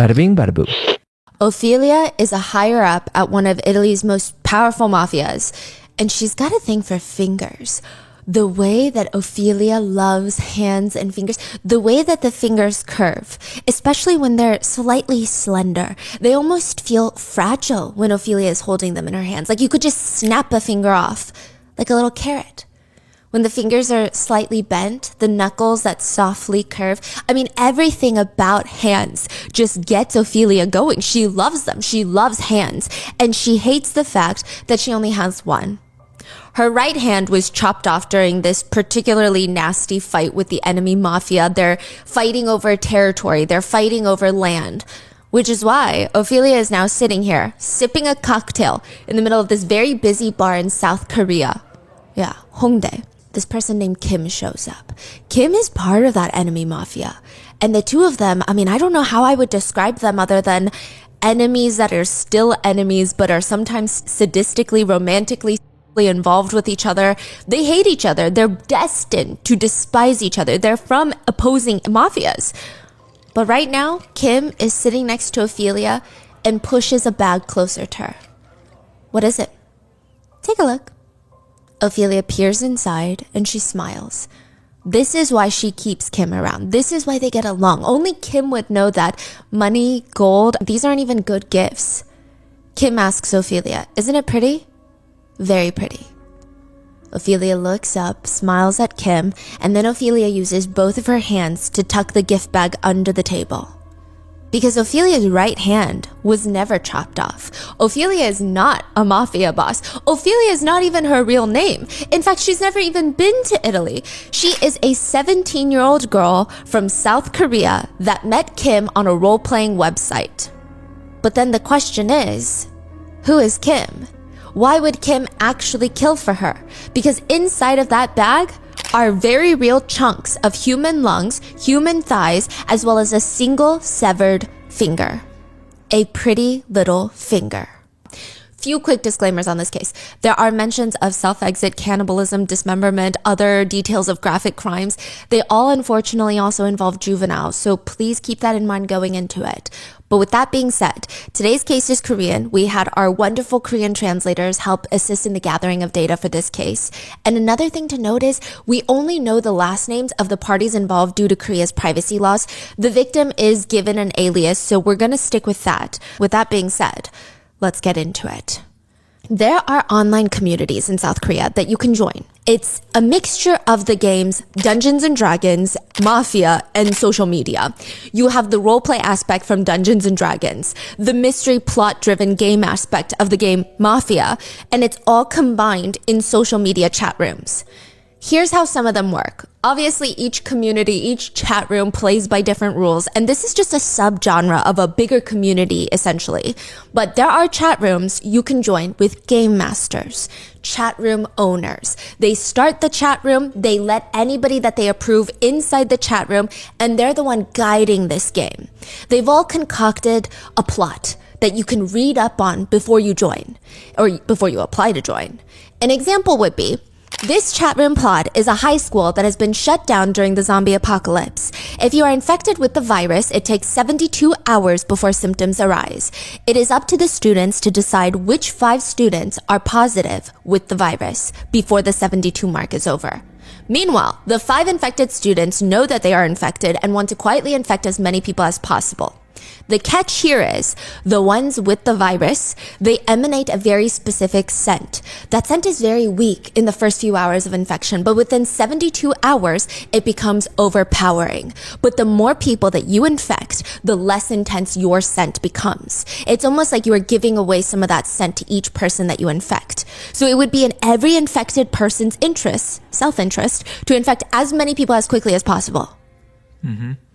Bada bing, bada boo. Ophelia is a higher up at one of Italy's most powerful mafias, and she's got a thing for fingers. The way that Ophelia loves hands and fingers, the way that the fingers curve, especially when they're slightly slender. They almost feel fragile when Ophelia is holding them in her hands. Like you could just snap a finger off, like a little carrot. When the fingers are slightly bent, the knuckles that softly curve. I mean, everything about hands just gets Ophelia going. She loves them. She loves hands. And she hates the fact that she only has one. Her right hand was chopped off during this particularly nasty fight with the enemy mafia. They're fighting over territory. They're fighting over land. Which is why Ophelia is now sitting here, sipping a cocktail in the middle of this very busy bar in South Korea. Yeah, Hongdae. This person named Kim shows up. Kim is part of that enemy mafia. And the two of them, I mean, I don't know how I would describe them other than enemies that are still enemies, but are sometimes sadistically, romantically involved with each other. They hate each other. They're destined to despise each other. They're from opposing mafias. But right now, Kim is sitting next to Ophelia and pushes a bag closer to her. What is it? Take a look. Ophelia peers inside and she smiles. This is why she keeps Kim around. This is why they get along. Only Kim would know that money, gold, these aren't even good gifts. Kim asks Ophelia, isn't it pretty? Very pretty. Ophelia looks up, smiles at Kim, and then Ophelia uses both of her hands to tuck the gift bag under the table. Because Ophelia's right hand was never chopped off. Ophelia is not a mafia boss. Ophelia is not even her real name. In fact, she's never even been to Italy. She is a 17-year-old girl from South Korea that met Kim on a role-playing website. But then the question is, who is Kim? Why would Kim actually kill for her? Because inside of that bag are very real chunks of human lungs, human thighs, as well as a single severed finger. A pretty little finger. Few quick disclaimers on this case. There are mentions of self-exit, cannibalism, dismemberment, other details of graphic crimes. They all unfortunately also involve juveniles, so please keep that in mind going into it. But with that being said, today's case is Korean. We had our wonderful Korean translators help assist in the gathering of data for this case. And another thing to note is we only know the last names of the parties involved due to Korea's privacy laws. The victim is given an alias, so we're going to stick with that. With that being said, let's get into it. There are online communities in South Korea that you can join. It's a mixture of the games Dungeons and Dragons, Mafia, and social media. You have the roleplay aspect from Dungeons and Dragons, the mystery plot-driven game aspect of the game Mafia, and it's all combined in social media chat rooms. Here's how some of them work. Obviously, each community, each chat room plays by different rules, and this is just a subgenre of a bigger community, essentially. But there are chat rooms you can join with game masters, chat room owners. They start the chat room, they let anybody that they approve inside the chat room, and they're the one guiding this game. They've all concocted a plot that you can read up on before you join, or before you apply to join. An example would be, this chat room plot is a high school that has been shut down during the zombie apocalypse. If you are infected with the virus, it takes 72 hours before symptoms arise. It is up to the students to decide which 5 students are positive with the virus before the 72 mark is over. Meanwhile, the 5 infected students know that they are infected and want to quietly infect as many people as possible. The catch here is, the ones with the virus, they emanate a very specific scent. That scent is very weak in the first few hours of infection, but within 72 hours, it becomes overpowering. But the more people that you infect, the less intense your scent becomes. It's almost like you are giving away some of that scent to each person that you infect. So it would be in every infected person's interest, self-interest, to infect as many people as quickly as possible.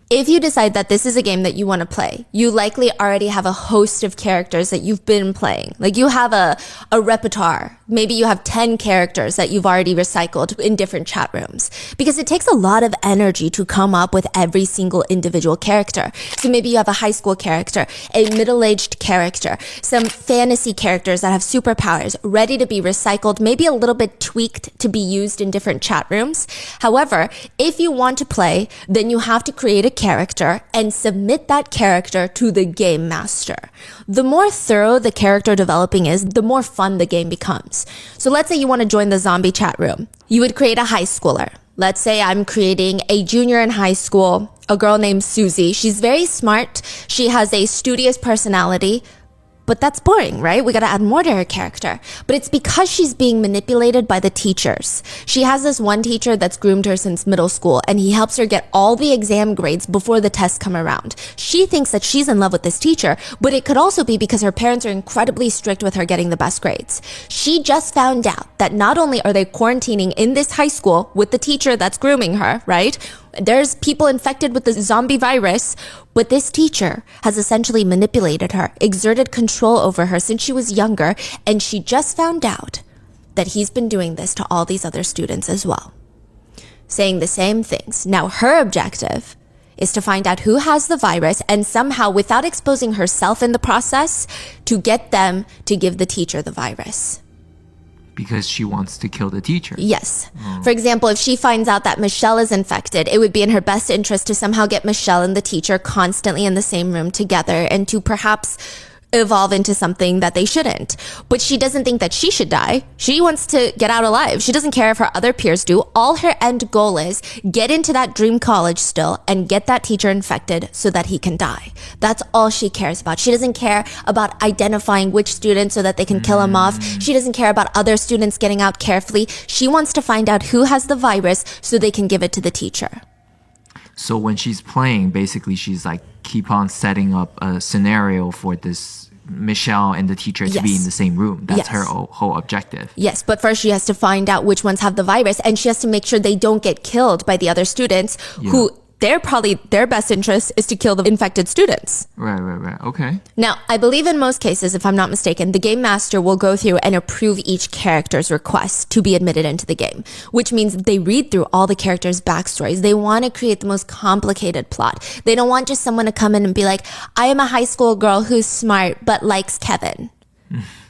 If you decide that this is a game that you want to play, you likely already have a host of characters that you've been playing. Like you have a repertoire. Maybe you have 10 characters that you've already recycled in different chat rooms. Because it takes a lot of energy to come up with every single individual character. So maybe you have a high school character, a middle-aged character, some fantasy characters that have superpowers ready to be recycled, maybe a little bit tweaked to be used in different chat rooms. However, if you want to play, then you have to create a character and submit that character to the game master. The more thorough the character developing is, the more fun the game becomes. So let's say you want to join the zombie chat room. You would create a high schooler. Let's say I'm creating a junior in high school, a girl named Susie. She's very smart. She has a studious personality. But that's boring, right? We gotta add more to her character. But it's because she's being manipulated by the teachers. She has this one teacher that's groomed her since middle school, and he helps her get all the exam grades before the tests come around. She thinks that she's in love with this teacher, but it could also be because her parents are incredibly strict with her getting the best grades. She just found out that not only are they quarantining in this high school with the teacher that's grooming her, right? There's people infected with the zombie virus, but this teacher has essentially manipulated her, exerted control over her since she was younger, and she just found out that he's been doing this to all these other students as well, saying the same things. Now, her objective is to find out who has the virus and somehow, without exposing herself in the process, to get them to give the teacher the virus. Because she wants to kill the teacher. Yes. For example, if she finds out that Michelle is infected, it would be in her best interest to somehow get Michelle and the teacher constantly in the same room together and to perhaps evolve into something that they shouldn't. But she doesn't think that she should die. She wants to get out alive. She doesn't care if her other peers do. All her end goal is get into that dream college still and get that teacher infected so that he can die. That's all she cares about. She doesn't care about identifying which student so that they can kill him off. She doesn't care about other students getting out carefully. She wants to find out who has the virus so they can give it to the teacher. So when she's playing, basically she's like keep on setting up a scenario for this Michelle and the teacher to be in the same room. That's her whole objective. Yes, but first she has to find out which ones have the virus, and she has to make sure they don't get killed by the other students who their best interest is to kill the infected students. Right. Okay. Now, I believe in most cases, if I'm not mistaken, the game master will go through and approve each character's request to be admitted into the game, which means they read through all the characters' backstories. They want to create the most complicated plot. They don't want just someone to come in and be like, I am a high school girl who's smart but likes Kevin.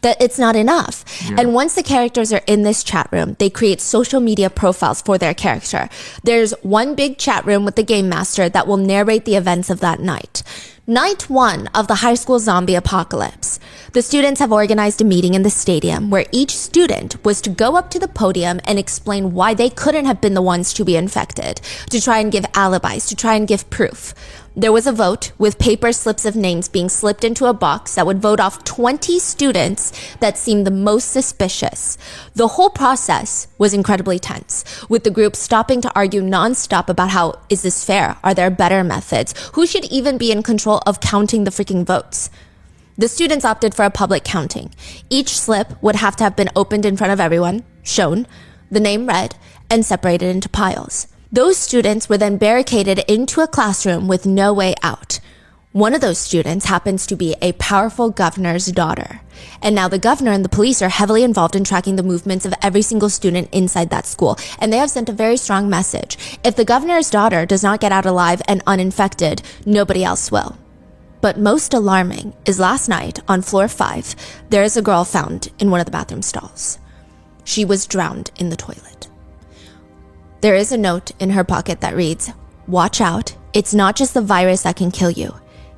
That it's not enough. And once the characters are in this chat room, they create social media profiles for their character. There's one big chat room with the game master that will narrate the events of that night. Night 1 of the high school zombie apocalypse. The students have organized a meeting in the stadium where each student was to go up to the podium and explain why they couldn't have been the ones to be infected, to try and give alibis, to try and give proof. There was a vote with paper slips of names being slipped into a box that would vote off 20 students that seemed the most suspicious. The whole process was incredibly tense, with the group stopping to argue nonstop about how, is this fair? Are there better methods? Who should even be in control of counting the freaking votes? The students opted for a public counting. Each slip would have to have been opened in front of everyone, shown, the name read, and separated into piles. Those students were then barricaded into a classroom with no way out. One of those students happens to be a powerful governor's daughter. And now the governor and the police are heavily involved in tracking the movements of every single student inside that school. And they have sent a very strong message. If the governor's daughter does not get out alive and uninfected, nobody else will. But most alarming is last night on floor 5, there is a girl found in one of the bathroom stalls. She was drowned in the toilet. There is a note in her pocket that reads, "Watch out, it's not just the virus that can kill you,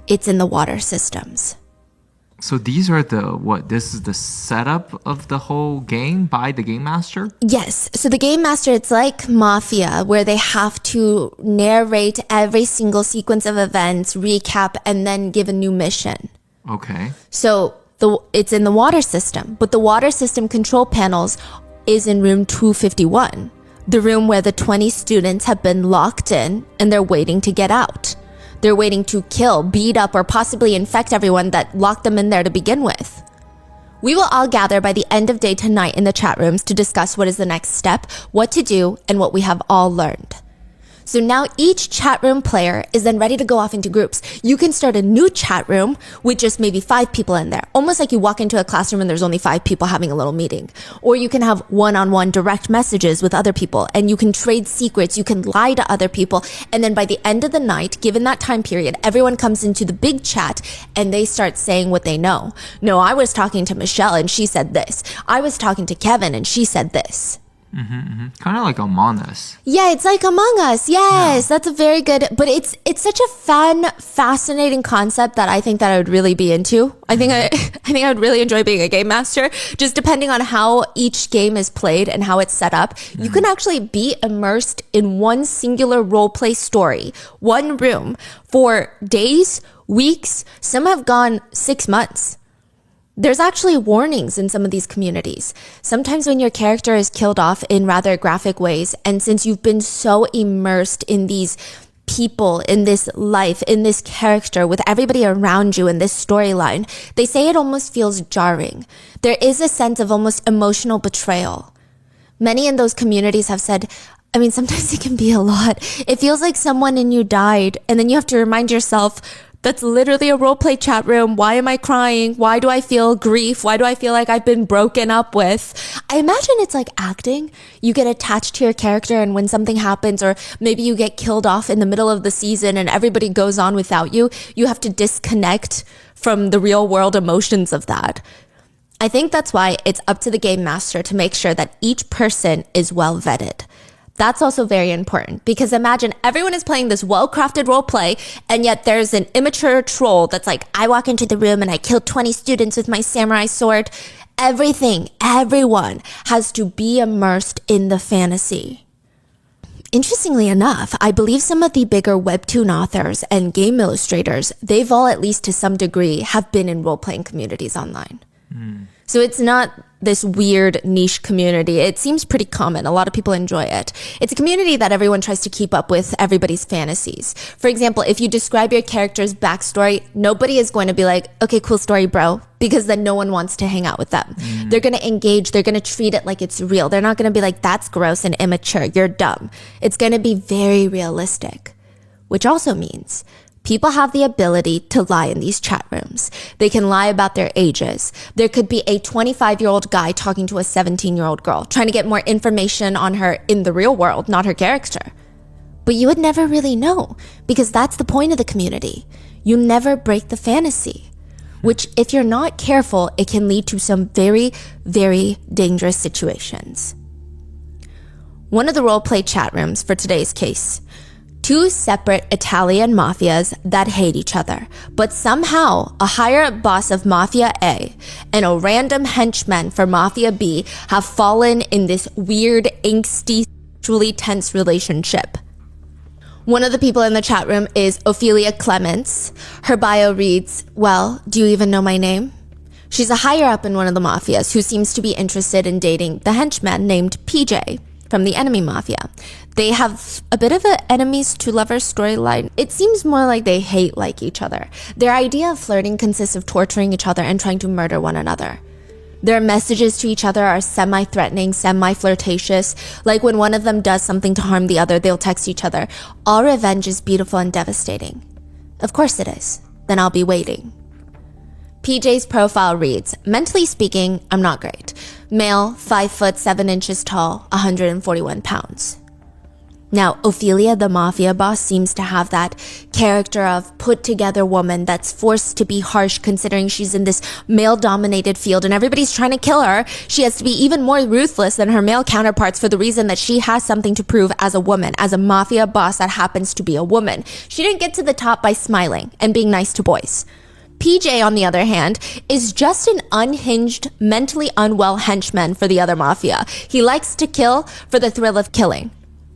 it's in the water systems." So these are this is the setup of the whole game by the game master? Yes. So the game master, it's like Mafia, where they have to narrate every single sequence of events, recap, and then give a new mission. Okay. So it's in the water system, but the water system control panels is in room 251. The room where the 20 students have been locked in and they're waiting to get out. They're waiting to kill, beat up, or possibly infect everyone that locked them in there to begin with. We will all gather by the end of day tonight in the chat rooms to discuss what is the next step, what to do, and what we have all learned. So now each chat room player is then ready to go off into groups. You can start a new chat room with just maybe 5 people in there. Almost like you walk into a classroom and there's only 5 people having a little meeting. Or you can have one-on-one direct messages with other people and you can trade secrets. You can lie to other people. And then by the end of the night, given that time period, everyone comes into the big chat and they start saying what they know. No, I was talking to Michelle and she said this. I was talking to Kevin and she said this. Kind of like Among Us. Yeah, it's like Among Us. Yes, that's a very good, but it's such a fun, fascinating concept that I think that I would really be into. I think I would really enjoy being a game master. Just depending on how each game is played and how it's set up, you can actually be immersed in one singular role play story, one room for days, weeks. Some have gone 6 months. There's actually warnings in some of these communities. Sometimes when your character is killed off in rather graphic ways, and since you've been so immersed in these people, in this life, in this character, with everybody around you in this storyline, they say it almost feels jarring. There is a sense of almost emotional betrayal. Many in those communities have said, I mean, sometimes it can be a lot. It feels like someone in you died, and then you have to remind yourself, that's literally a roleplay chat room. Why am I crying? Why do I feel grief? Why do I feel like I've been broken up with? I imagine it's like acting. You get attached to your character, and when something happens, or maybe you get killed off in the middle of the season and everybody goes on without you, you have to disconnect from the real world emotions of that. I think that's why it's up to the game master to make sure that each person is well vetted. That's also very important, because imagine everyone is playing this well-crafted role play, and yet there's an immature troll that's like, I walk into the room and I kill 20 students with my samurai sword. Everyone has to be immersed in the fantasy. Interestingly enough, I believe some of the bigger webtoon authors and game illustrators, they've all, at least to some degree, have been in role-playing communities online. So it's not this weird niche community. It seems pretty common. A lot of people enjoy it. It's a community that everyone tries to keep up with everybody's fantasies. For example, if you describe your character's backstory, nobody is going to be like, okay, cool story, bro, because then no one wants to hang out with them. They're going to engage. They're going to treat it like it's real. They're not going to be like, that's gross and immature. You're dumb. It's going to be very realistic, which also means people have the ability to lie in these chat rooms. They can lie about their ages. There could be a 25-year-old guy talking to a 17-year-old girl, trying to get more information on her in the real world, not her character. But you would never really know, because that's the point of the community. You never break the fantasy, which, if you're not careful, it can lead to some very, very dangerous situations. One of the roleplay chat rooms for today's case, 2 separate Italian mafias that hate each other, but somehow a higher-up boss of Mafia A and a random henchman for Mafia B have fallen in this weird, angsty, sexually tense relationship. One of the people in the chat room is Ophelia Clements. Her bio reads, well, do you even know my name? She's a higher-up in one of the mafias who seems to be interested in dating the henchman named PJ from the enemy mafia. They have a bit of an enemies to lovers storyline. It seems more like they hate like each other. Their idea of flirting consists of torturing each other and trying to murder one another. Their messages to each other are semi-threatening, semi-flirtatious. Like when one of them does something to harm the other, they'll text each other, all revenge is beautiful and devastating. Of course it is. Then I'll be waiting. PJ's profile reads, mentally speaking, I'm not great. Male, 5 foot 7 inches tall, 141 pounds. Now, Ophelia, the mafia boss, seems to have that character of put-together woman that's forced to be harsh considering she's in this male-dominated field and everybody's trying to kill her. She has to be even more ruthless than her male counterparts for the reason that she has something to prove as a woman, as a mafia boss that happens to be a woman. She didn't get to the top by smiling and being nice to boys. PJ, on the other hand, is just an unhinged, mentally unwell henchman for the other mafia. He likes to kill for the thrill of killing.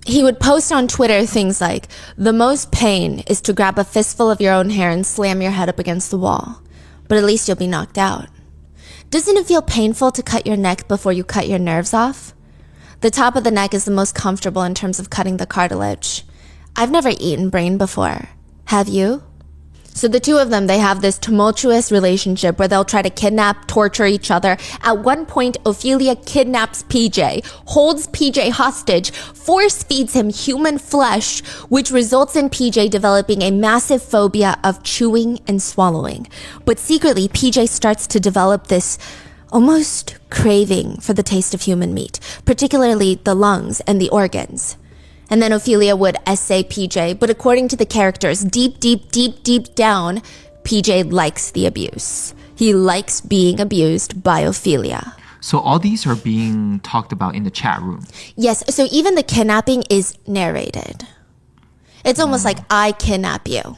He would post on Twitter things like, the most pain is to grab a fistful of your own hair and slam your head up against the wall. But at least you'll be knocked out. Doesn't it feel painful to cut your neck before you cut your nerves off? The top of the neck is the most comfortable in terms of cutting the cartilage. I've never eaten brain before. Have you? So the two of them, they have this tumultuous relationship where they'll try to kidnap, torture each other. At one point, Ophelia kidnaps PJ, holds PJ hostage, force feeds him human flesh, which results in PJ developing a massive phobia of chewing and swallowing. But secretly, PJ starts to develop this almost craving for the taste of human meat, particularly the lungs and the organs. And then Ophelia would essay PJ, but according to the characters, deep down, PJ likes the abuse. He likes being abused by Ophelia. So all these are being talked about in the chat room. Yes, so even the kidnapping is narrated. It's almost like, I kidnap you.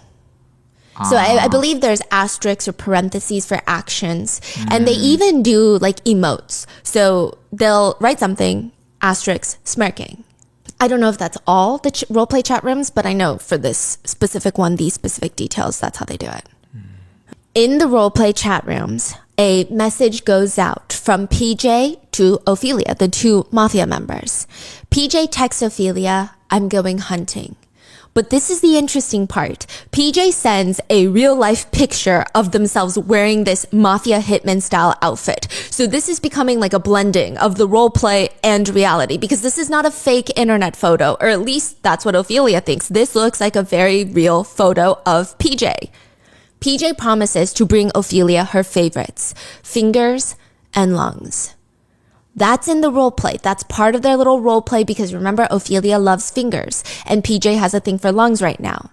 So I believe there's asterisks or parentheses for actions. And they even do like emotes. So they'll write something, asterisk, smirking. I don't know if that's all the roleplay chat rooms, but I know for this specific one, these specific details, that's how they do it. In the roleplay chat rooms, a message goes out from PJ to Ophelia, the two mafia members. PJ texts Ophelia, I'm going hunting. But this is the interesting part. PJ sends a real life picture of themselves wearing this mafia hitman style outfit. So this is becoming like a blending of the role play and reality, because this is not a fake internet photo, or at least that's what Ophelia thinks. This looks like a very real photo of PJ. PJ promises to bring Ophelia her favorites, fingers and lungs. That's in the role play. That's part of their little role play, because remember, Ophelia loves fingers and PJ has a thing for lungs right now.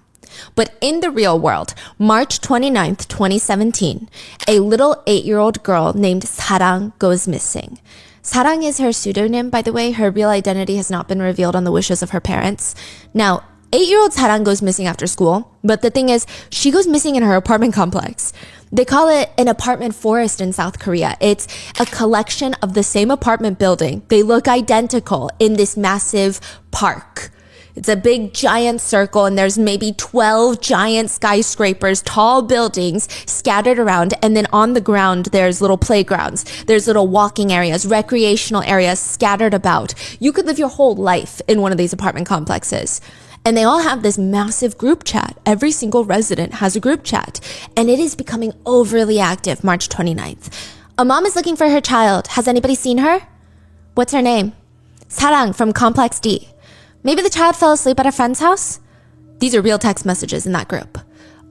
But in the real world, March 29th, 2017, a little 8-year-old girl named Sarang goes missing. Sarang is her pseudonym, by the way. Her real identity has not been revealed on the wishes of her parents. Now, 8-year-old Sarang goes missing after school, but the thing is, she goes missing in her apartment complex. They call it an apartment forest in South Korea. It's a collection of the same apartment building. They look identical in this massive park. It's a big giant circle, and there's maybe 12 giant skyscrapers, tall buildings scattered around. And then on the ground, there's little playgrounds. There's little walking areas, recreational areas scattered about. You could live your whole life in one of these apartment complexes. And they all have this massive group chat. Every single resident has a group chat. And it is becoming overly active March 29th. A mom is looking for her child. Has anybody seen her? What's her name? Sarang from Complex D. Maybe the child fell asleep at a friend's house? These are real text messages in that group.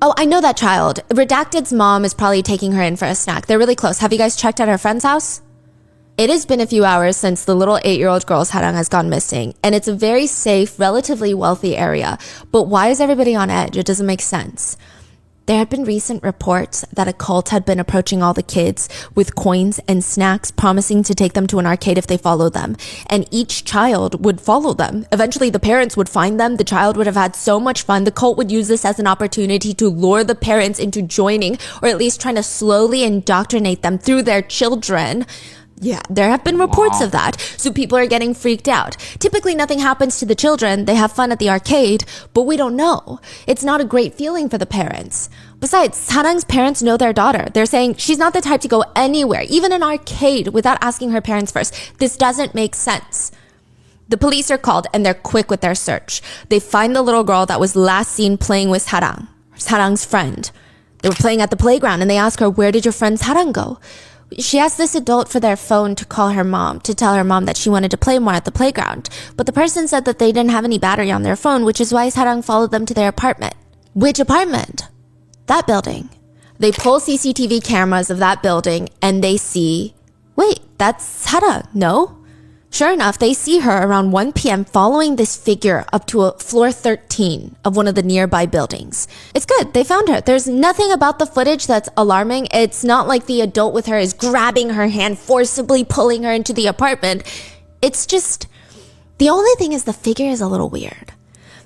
Oh, I know that child. Redacted's mom is probably taking her in for a snack. They're really close. Have you guys checked at her friend's house? It has been a few hours since the little 8-year-old girl Sarang has gone missing, and it's a very safe, relatively wealthy area. But why is everybody on edge? It doesn't make sense. There had been recent reports that a cult had been approaching all the kids with coins and snacks, promising to take them to an arcade if they followed them. And each child would follow them. Eventually, the parents would find them. The child would have had so much fun. The cult would use this as an opportunity to lure the parents into joining, or at least trying to slowly indoctrinate them through their children. Yeah, there have been reports of that. So people are getting freaked out. Typically, nothing happens to the children. They have fun at the arcade, but we don't know. It's not a great feeling for the parents. Besides, Sarang's parents know their daughter. They're saying she's not the type to go anywhere, even an arcade, without asking her parents first. This doesn't make sense. The police are called, and they're quick with their search. They find the little girl that was last seen playing with Sarang's friend. They were playing at the playground, and they ask her, where did your friend Sarang go? She asked this adult for their phone to call her mom, to tell her mom that she wanted to play more at the playground. But the person said that they didn't have any battery on their phone, which is why Sarang followed them to their apartment. Which apartment? That building. They pull CCTV cameras of that building and they see, wait, that's Sarang, no? Sure enough, they see her around 1 p.m. following this figure up to a floor 13 of one of the nearby buildings. It's good. They found her. There's nothing about the footage that's alarming. It's not like the adult with her is grabbing her hand, forcibly pulling her into the apartment. It's just, the only thing is the figure is a little weird.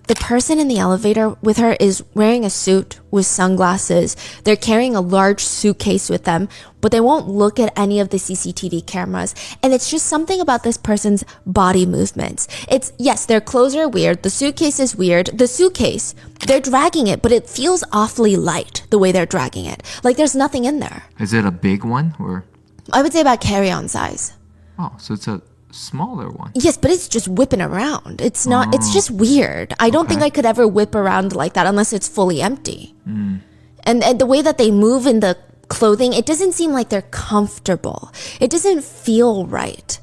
The person in the elevator with her is wearing a suit with sunglasses. They're carrying a large suitcase with them, but they won't look at any of the CCTV cameras. And it's just something about this person's body movements. It's, yes, their clothes are weird. The suitcase is weird. The suitcase, they're dragging it, but it feels awfully light the way they're dragging it. Like there's nothing in there. Is it a big one or? I would say about carry-on size. Oh, so it's a smaller one. Yes, but it's just whipping around. It's not, it's just weird. I don't think I could ever whip around like that unless it's fully empty. And the way that they move in the clothing, it doesn't seem like they're comfortable. It doesn't feel right.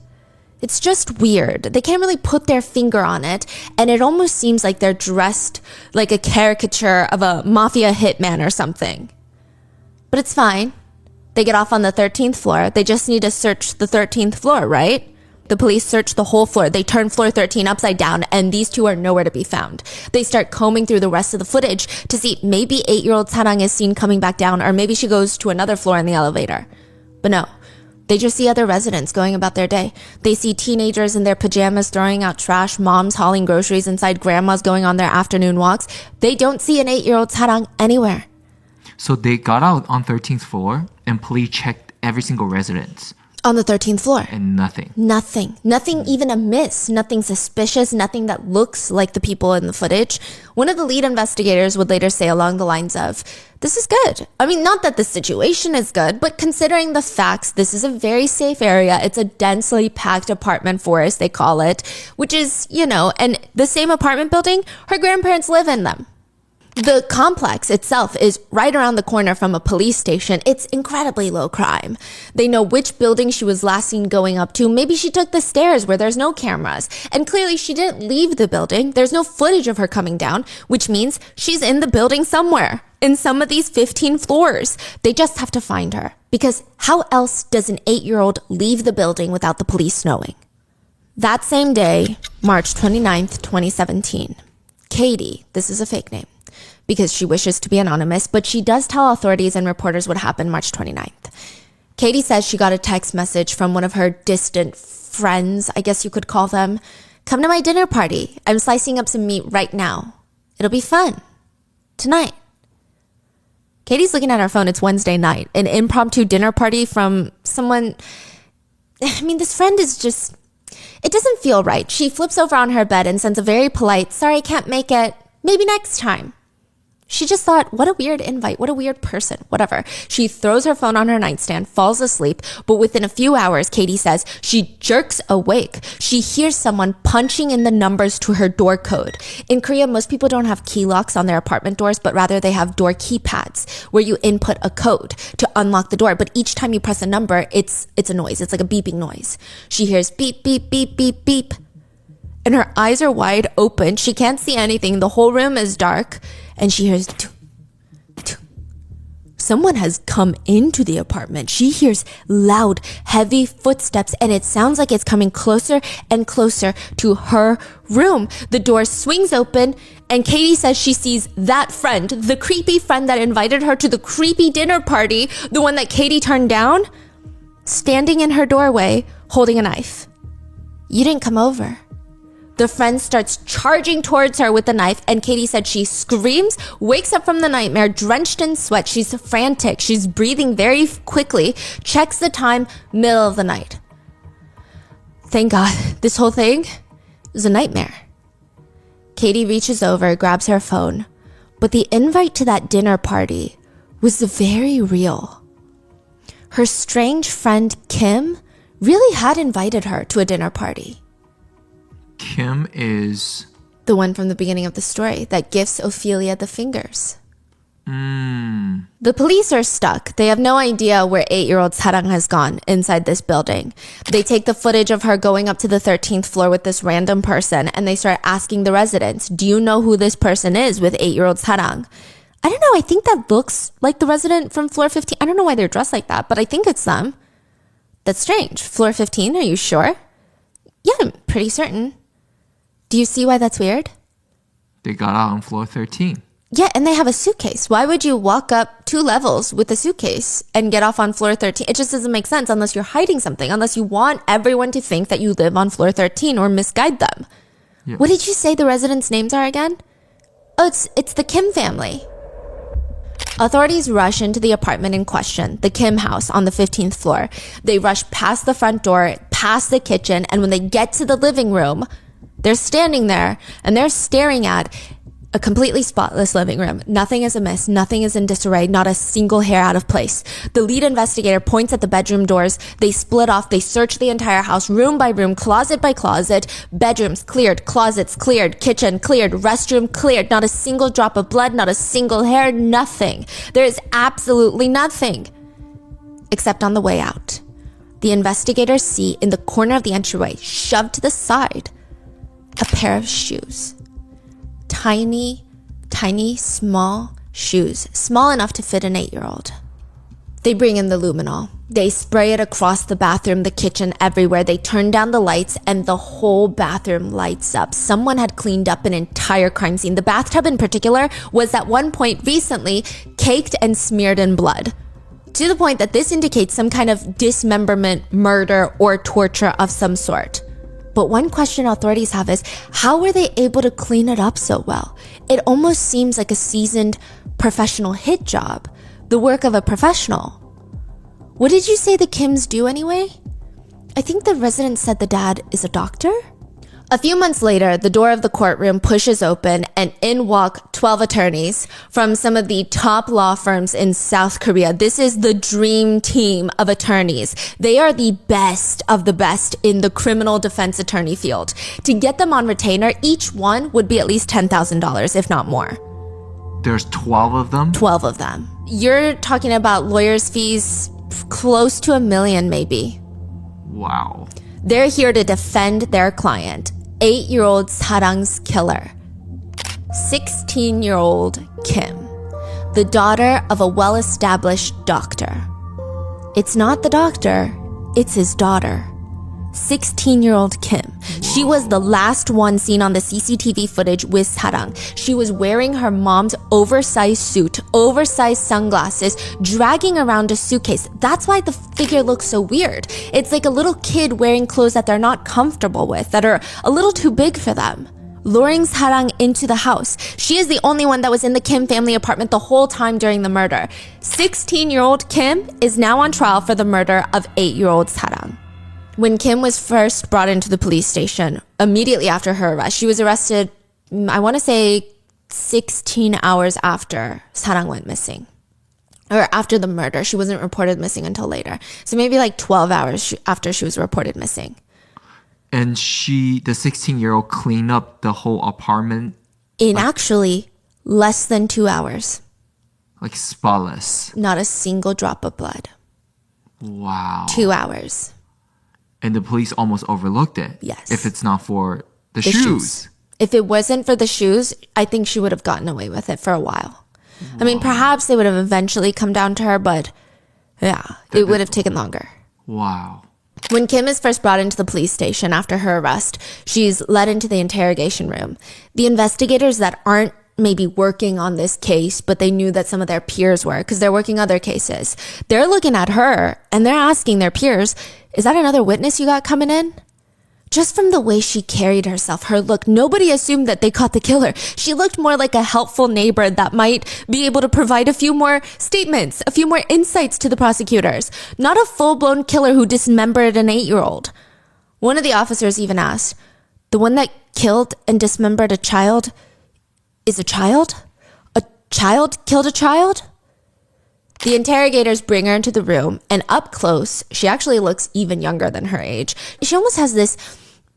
It's just weird. They can't really put their finger on it, and it almost seems like they're dressed like a caricature of a mafia hitman or something. But it's fine. They get off on the 13th floor. They just need to search the 13th floor, right? The police search the whole floor. They turn floor 13 upside down, and these two are nowhere to be found. They start combing through the rest of the footage to see maybe 8-year-old Sarang is seen coming back down, or maybe she goes to another floor in the elevator. But no, They just see other residents going about their day. They see teenagers in their pajamas throwing out trash, moms hauling groceries inside, grandmas going on their afternoon walks. They don't see an 8-year-old Sarang anywhere. So they got out on 13th floor and police checked every single residence. On the 13th floor. And nothing. Nothing. Nothing even amiss. Nothing suspicious. Nothing that looks like the people in the footage. One of the lead investigators would later say along the lines of, this is good. I mean, not that the situation is good, but considering the facts, this is a very safe area. It's a densely packed apartment forest, they call it, which is, and the same apartment building, her grandparents live in them. The complex itself is right around the corner from a police station. It's incredibly low crime. They know which building she was last seen going up to. Maybe she took the stairs where there's no cameras. And clearly she didn't leave the building. There's no footage of her coming down, which means she's in the building somewhere in some of these 15 floors. They just have to find her. Because how else does an 8-year-old leave the building without the police knowing? That same day, March 29th, 2017, Katie, this is a fake name, because she wishes to be anonymous, but she does tell authorities and reporters what happened March 29th. Katie says she got a text message from one of her distant friends, I guess you could call them. Come to my dinner party. I'm slicing up some meat right now. It'll be fun. Tonight. Katie's looking at her phone. It's Wednesday night. An impromptu dinner party from someone. I mean, this friend is just, it doesn't feel right. She flips over on her bed and sends a very polite, sorry, can't make it. Maybe next time. She just thought, what a weird invite, what a weird person, whatever. She throws her phone on her nightstand, falls asleep, but within a few hours, Katie says, she jerks awake. She hears someone punching in the numbers to her door code. In Korea, most people don't have key locks on their apartment doors, but rather they have door keypads where you input a code to unlock the door. But each time you press a number, it's a noise. It's like a beeping noise. She hears beep, beep, beep, beep, beep. And her eyes are wide open. She can't see anything. The whole room is dark. And she hears, someone has come into the apartment. She hears loud, heavy footsteps, and it sounds like it's coming closer and closer to her room. The door swings open, and Katie says she sees that friend, the creepy friend that invited her to the creepy dinner party, the one that Katie turned down, standing in her doorway, holding a knife. You didn't come over. The friend starts charging towards her with the knife, and Katie said she screams, wakes up from the nightmare, drenched in sweat. She's frantic. She's breathing very quickly, checks the time, middle of the night. Thank God, this whole thing was a nightmare. Katie reaches over, grabs her phone, but the invite to that dinner party was very real. Her strange friend, Kim, really had invited her to a dinner party. Kim is the one from the beginning of the story that gifts Ophelia the fingers. The police are stuck. They have no idea where 8-year-old Sarang has gone inside this building. They take the footage of her going up to the 13th floor with this random person, and they start asking the residents, do you know who this person is with 8-year-old Sarang? I don't know. I think that looks like the resident from floor 15. I don't know why they're dressed like that, but I think it's them. That's strange. Floor 15, are you sure? Yeah, I'm pretty certain. Do you see why that's weird? They got out on floor 13. Yeah, and they have a suitcase. Why would you walk up 2 levels with a suitcase and get off on floor 13? It just doesn't make sense unless you're hiding something, unless you want everyone to think that you live on floor 13 or misguide them. Yeah. What did you say the residents' names are again? Oh, it's the Kim family. Authorities rush into the apartment in question, the Kim house on the 15th floor. They rush past the front door, past the kitchen, and when they get to the living room, they're standing there and they're staring at a completely spotless living room. Nothing is amiss. Nothing is in disarray. Not a single hair out of place. The lead investigator points at the bedroom doors. They split off. They search the entire house, room by room, closet by closet. Bedrooms cleared, closets cleared, kitchen cleared, restroom cleared. Not a single drop of blood, not a single hair, nothing. There is absolutely nothing. Except on the way out, the investigators see in the corner of the entryway, shoved to the side, a pair of shoes. Tiny, small shoes. Small enough to fit an 8-year-old. They bring in the luminol. They spray it across the bathroom, the kitchen, everywhere. They turn down the lights and the whole bathroom lights up. Someone had cleaned up an entire crime scene. The bathtub in particular was at one point recently caked and smeared in blood. to the point that this indicates some kind of dismemberment, murder, or torture of some sort. But one question authorities have is, how were they able to clean it up so well? It almost seems like a seasoned professional hit job, the work of a professional. What did you say the Kims do anyway? I think the resident said the dad is a doctor? A few months later, the door of the courtroom pushes open and in walk 12 attorneys from some of the top law firms in South Korea. This is the dream team of attorneys. They are the best of the best in the criminal defense attorney field. To get them on retainer, each one would be at least $10,000, if not more. There's 12 of them? 12 of them. You're talking about lawyers' fees close to $1 million, maybe. Wow. They're here to defend their client. 8-year-old Sarang's killer, 16-year-old Kim, the daughter of a well-established doctor. It's not the doctor, it's his daughter, 16-year-old Kim. She was the last one seen on the CCTV footage with Sarang. She was wearing her mom's oversized suit, oversized sunglasses, dragging around a suitcase. That's why the figure looks so weird. It's like a little kid wearing clothes that they're not comfortable with, that are a little too big for them. Luring Sarang into the house. She is the only one that was in the Kim family apartment the whole time during the murder. 16-year-old Kim is now on trial for the murder of 8-year-old Sarang. When Kim was first brought into the police station, immediately after her arrest, she was arrested, I want to say 16 hours after Sarang went missing. Or after the murder. She wasn't reported missing until later. So maybe like 12 hours after she was reported missing. And the 16-year-old, cleaned up the whole apartment? In actually less than 2 hours. Like spotless? Not a single drop of blood. Wow. 2 hours. And the police almost overlooked it. Yes. If it's not for the shoes. If it wasn't for the shoes, I think she would have gotten away with it for a while. Wow. I mean, perhaps they would have eventually come down to her, but yeah, it would have taken longer. Wow. When Kim is first brought into the police station after her arrest, she's led into the interrogation room. The investigators that aren't maybe working on this case, but they knew that some of their peers were, because they're working other cases. They're looking at her and they're asking their peers, is that another witness you got coming in? Just from the way she carried herself, her look, nobody assumed that they caught the killer. She looked more like a helpful neighbor that might be able to provide a few more statements, a few more insights to the prosecutors. Not a full-blown killer who dismembered an 8-year-old. One of the officers even asked, the one that killed and dismembered a child is a child? A child killed a child? The interrogators bring her into the room, and up close, she actually looks even younger than her age. She almost has this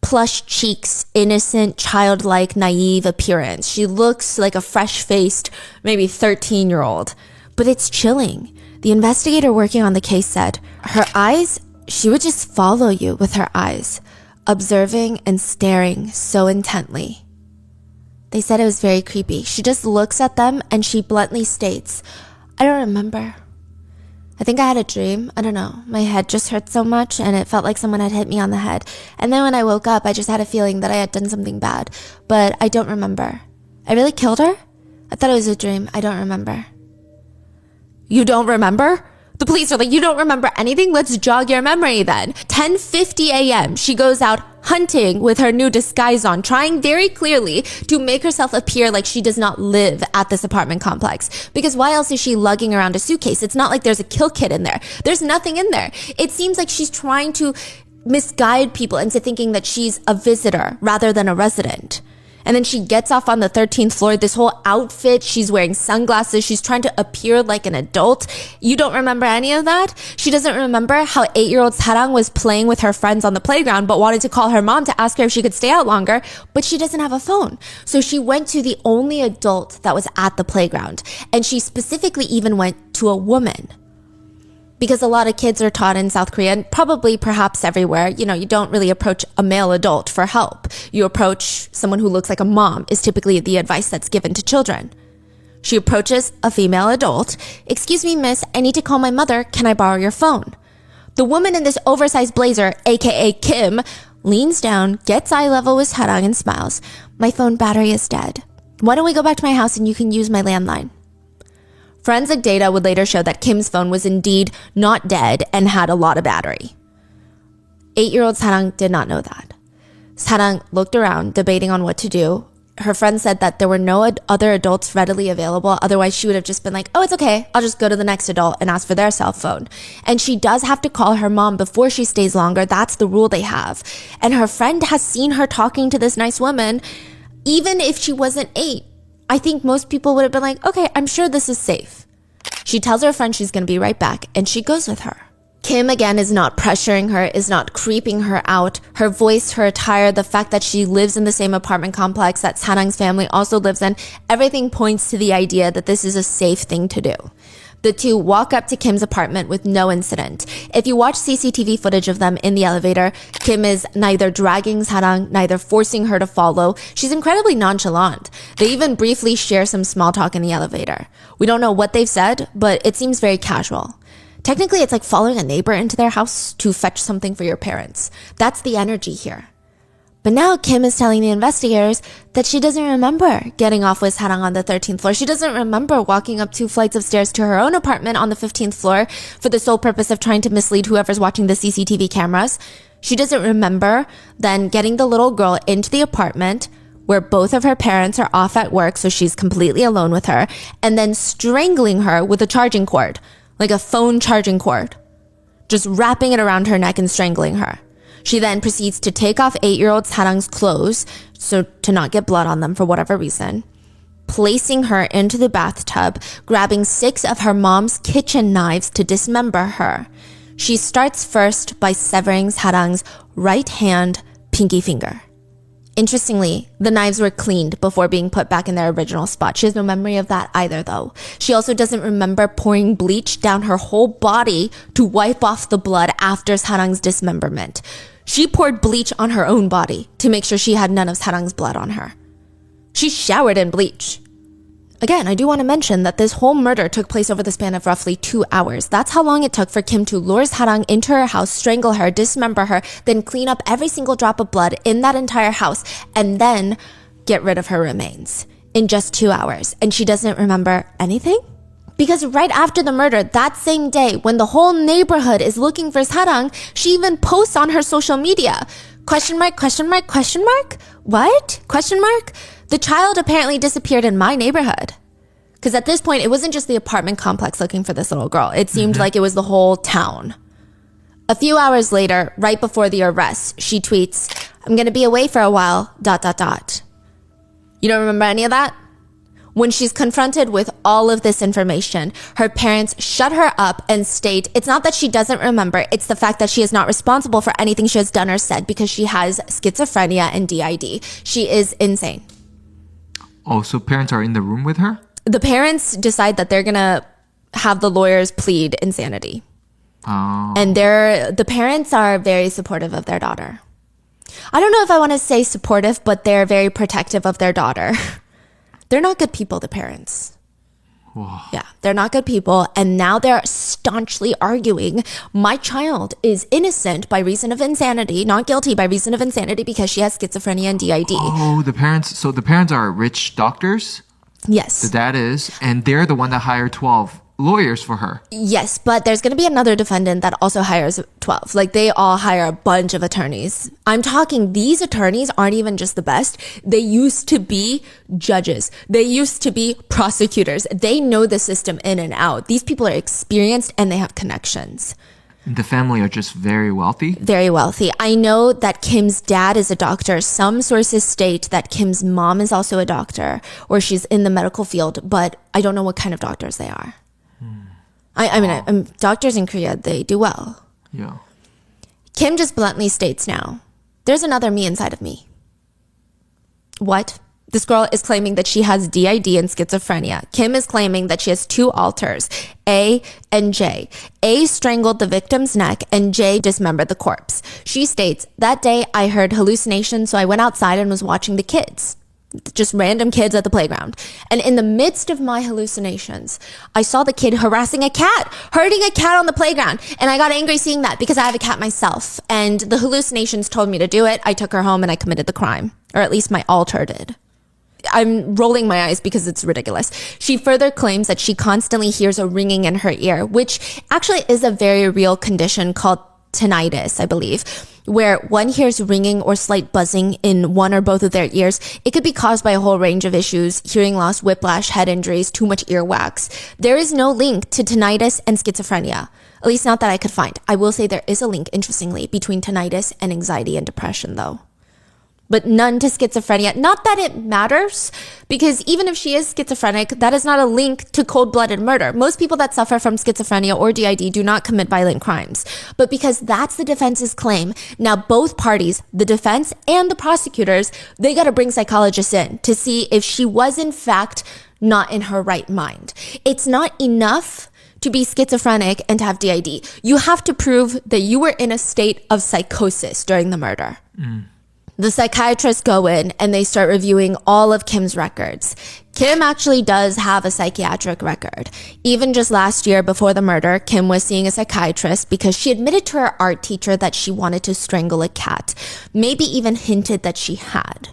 plush cheeks, innocent, childlike, naive appearance. She looks like a fresh-faced, maybe 13-year-old. But it's chilling. The investigator working on the case said, her eyes, she would just follow you with her eyes, observing and staring so intently. They said it was very creepy. She just looks at them and she bluntly states, I don't remember. I think I had a dream. I don't know. My head just hurt so much and it felt like someone had hit me on the head. And then when I woke up, I just had a feeling that I had done something bad. But I don't remember. I really killed her? I thought it was a dream. I don't remember. You don't remember? The police are like, you don't remember anything? Let's jog your memory then. 10:50 a.m. She goes out hunting with her new disguise on, trying very clearly to make herself appear like she does not live at this apartment complex. Because why else is she lugging around a suitcase? It's not like there's a kill kit in there. There's nothing in there. It seems like she's trying to misguide people into thinking that she's a visitor rather than a resident. And then she gets off on the 13th floor, this whole outfit, she's wearing sunglasses, she's trying to appear like an adult. You don't remember any of that? She doesn't remember how 8-year-old Sarang was playing with her friends on the playground, but wanted to call her mom to ask her if she could stay out longer, but she doesn't have a phone. So she went to the only adult that was at the playground. And she specifically even went to a woman. Because a lot of kids are taught in South Korea, and probably perhaps everywhere, you don't really approach a male adult for help. You approach someone who looks like a mom is typically the advice that's given to children. She approaches a female adult. Excuse me, miss, I need to call my mother. Can I borrow your phone? The woman in this oversized blazer, aka Kim, leans down, gets eye level with Sarang and smiles. My phone battery is dead. Why don't we go back to my house and you can use my landline? Forensic data would later show that Kim's phone was indeed not dead and had a lot of battery. 8-year-old Sarang did not know that. Sarang looked around, debating on what to do. Her friend said that there were no other adults readily available. Otherwise, she would have just been like, oh, it's okay. I'll just go to the next adult and ask for their cell phone. And she does have to call her mom before she stays longer. That's the rule they have. And her friend has seen her talking to this nice woman, even if she wasn't 8. I think most people would have been like, okay, I'm sure this is safe. She tells her friend she's going to be right back, and she goes with her. Kim, again, is not pressuring her, is not creeping her out. Her voice, her attire, the fact that she lives in the same apartment complex that Sarang's family also lives in, everything points to the idea that this is a safe thing to do. The two walk up to Kim's apartment with no incident. If you watch CCTV footage of them in the elevator, Kim is neither dragging Sarang, neither forcing her to follow. She's incredibly nonchalant. They even briefly share some small talk in the elevator. We don't know what they've said, but it seems very casual. Technically, it's like following a neighbor into their house to fetch something for your parents. That's the energy here. But now Kim is telling the investigators that she doesn't remember getting off with Sarang on the 13th floor. She doesn't remember walking up 2 flights of stairs to her own apartment on the 15th floor for the sole purpose of trying to mislead whoever's watching the CCTV cameras. She doesn't remember then getting the little girl into the apartment where both of her parents are off at work, so she's completely alone with her, and then strangling her with a charging cord, like a phone charging cord, just wrapping it around her neck and strangling her. She then proceeds to take off 8-year-old Sarang's clothes, so to not get blood on them for whatever reason, placing her into the bathtub, grabbing 6 of her mom's kitchen knives to dismember her. She starts first by severing Sarang's right hand pinky finger. Interestingly, the knives were cleaned before being put back in their original spot. She has no memory of that either, though. She also doesn't remember pouring bleach down her whole body to wipe off the blood after Sarang's dismemberment. She poured bleach on her own body to make sure she had none of Sarang's blood on her. She showered in bleach. Again, I do want to mention that this whole murder took place over the span of roughly 2 hours. That's how long it took for Kim to lure Sarang into her house, strangle her, dismember her, then clean up every single drop of blood in that entire house, and then get rid of her remains in just 2 hours. And she doesn't remember anything? Because right after the murder, that same day, when the whole neighborhood is looking for Sarang, she even posts on her social media, question mark, question mark, question mark? What? Question mark? The child apparently disappeared in my neighborhood. Because at this point, it wasn't just the apartment complex looking for this little girl. It seemed like it was the whole town. A few hours later, right before the arrest, she tweets, I'm going to be away for a while, ... You don't remember any of that? When she's confronted with all of this information, her parents shut her up and state it's not that she doesn't remember, it's the fact that she is not responsible for anything she has done or said because she has schizophrenia and DID. She is insane. Oh, so parents are in the room with her? The parents decide that they're going to have the lawyers plead insanity. Oh. And the parents are very supportive of their daughter. I don't know if I want to say supportive, but they're very protective of their daughter. They're not good people, the parents. Whoa. Yeah, they're not good people. And now they're staunchly arguing my child is innocent by reason of insanity, not guilty by reason of insanity because she has schizophrenia and DID. Oh, the parents are rich doctors? Yes. The dad is, and they're the one that hired 12 lawyers for her. Yes, but there's going to be another defendant that also hires 12. Like, they all hire a bunch of attorneys. I'm talking, these attorneys aren't even just the best. They used to be judges. They used to be prosecutors. They know the system in and out. These people are experienced and they have connections. The family are just very wealthy? Very wealthy. I know that Kim's dad is a doctor. Some sources state that Kim's mom is also a doctor, or she's in the medical field, but I don't know what kind of doctors they are. I mean, doctors in Korea, they do well. Yeah. Kim just bluntly states now, there's another me inside of me. What? This girl is claiming that she has DID and schizophrenia. Kim is claiming that she has 2 alters, A and J. A strangled the victim's neck and J dismembered the corpse. She states, that day I heard hallucinations, so I went outside and was watching the kids. Just random kids at the playground. And in the midst of my hallucinations, I saw the kid harassing a cat, hurting a cat on the playground. And I got angry seeing that because I have a cat myself. And the hallucinations told me to do it. I took her home and I committed the crime. Or at least my alter did. I'm rolling my eyes because it's ridiculous. She further claims that she constantly hears a ringing in her ear, which actually is a very real condition called tinnitus, I believe, where one hears ringing or slight buzzing in one or both of their ears. It could be caused by a whole range of issues: hearing loss, whiplash, head injuries, too much earwax. There is no link to tinnitus and schizophrenia, at least not that I could find. I will say there is a link, interestingly, between tinnitus and anxiety and depression, though. But none to schizophrenia. Not that it matters, because even if she is schizophrenic, that is not a link to cold-blooded murder. Most people that suffer from schizophrenia or DID do not commit violent crimes. But because that's the defense's claim, now both parties, the defense and the prosecutors, they got to bring psychologists in to see if she was in fact not in her right mind. It's not enough to be schizophrenic and to have DID. You have to prove that you were in a state of psychosis during the murder. The psychiatrists go in and they start reviewing all of Kim's records. Kim actually does have a psychiatric record. Even just last year before the murder, Kim was seeing a psychiatrist because she admitted to her art teacher that she wanted to strangle a cat, maybe even hinted that she had.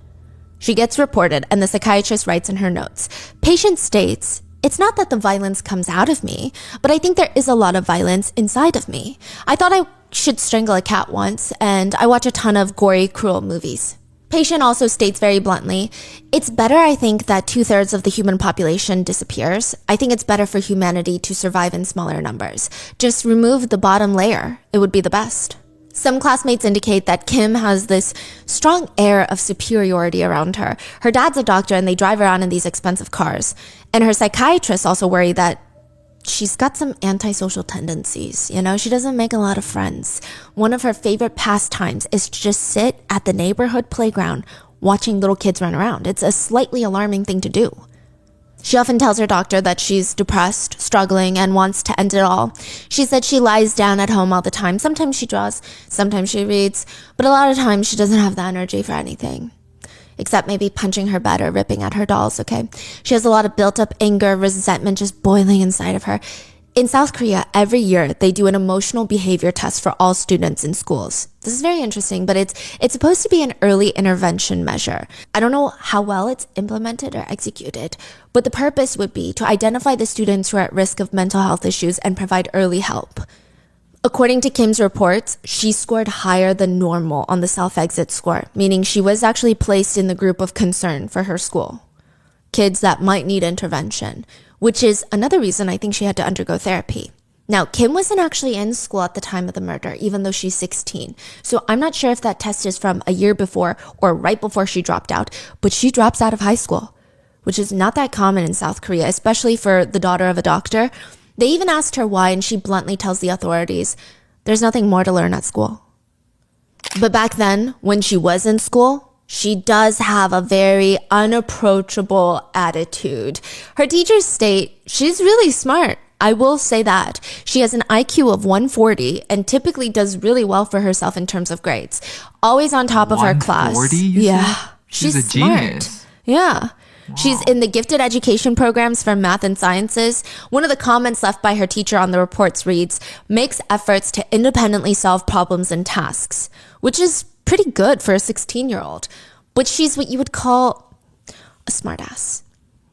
She gets reported and the psychiatrist writes in her notes, patient states, "It's not that the violence comes out of me, but I think there is a lot of violence inside of me. I thought I should strangle a cat once, and I watch a ton of gory, cruel movies." Patient also states very bluntly, "It's better, I think, that 2/3 of the human population disappears. I think it's better for humanity to survive in smaller numbers. Just remove the bottom layer. It would be the best." Some classmates indicate that Kim has this strong air of superiority around her. Her dad's a doctor and they drive around in these expensive cars. And her psychiatrists also worry that she's got some antisocial tendencies. She doesn't make a lot of friends. One of her favorite pastimes is to just sit at the neighborhood playground watching little kids run around. It's a slightly alarming thing to do. She often tells her doctor that she's depressed, struggling, and wants to end it all. She said she lies down at home all the time. Sometimes she draws, sometimes she reads, but a lot of times she doesn't have the energy for anything. Except maybe punching her bed or ripping at her dolls, okay? She has a lot of built-up anger, resentment just boiling inside of her. In South Korea, every year, they do an emotional behavior test for all students in schools. This is very interesting, but it's supposed to be an early intervention measure. I don't know how well it's implemented or executed, but the purpose would be to identify the students who are at risk of mental health issues and provide early help. According to Kim's reports, she scored higher than normal on the self-exit score, meaning she was actually placed in the group of concern for her school. Kids that might need intervention, which is another reason I think she had to undergo therapy. Now, Kim wasn't actually in school at the time of the murder, even though she's 16. So I'm not sure if that test is from a year before or right before she dropped out, but she drops out of high school, which is not that common in South Korea, especially for the daughter of a doctor. They even asked her why, and she bluntly tells the authorities, there's nothing more to learn at school. But back then, when she was in school, she does have a very unapproachable attitude. Her teachers state she's really smart. I will say that. She has an IQ of 140 and typically does really well for herself in terms of grades. Always on top of her class. 140, yeah. Said? She's a smart. genius. Yeah. Wow. She's in the gifted education programs for math and sciences. One of the comments left by her teacher on the reports reads, makes efforts to independently solve problems and tasks, which is pretty good for a 16-year-old. But she's what you would call a smartass.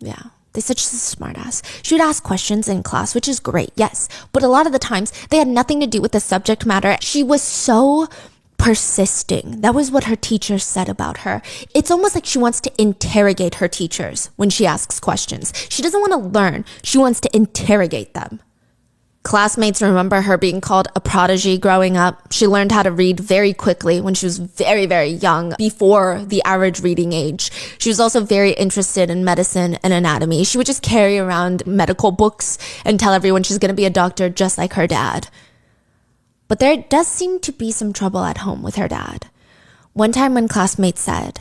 Yeah. They said she's a smartass. She would ask questions in class, which is great, yes. But a lot of the times, they had nothing to do with the subject matter. She was so persisting. That was what her teachers said about her. It's almost like she wants to interrogate her teachers when she asks questions. She doesn't want to learn. She wants to interrogate them. Classmates remember her being called a prodigy growing up. She learned how to read very quickly when she was very, very young, before the average reading age. She was also very interested in medicine and anatomy. She would just carry around medical books and tell everyone she's going to be a doctor just like her dad. But there does seem to be some trouble at home with her dad. One time when classmates said,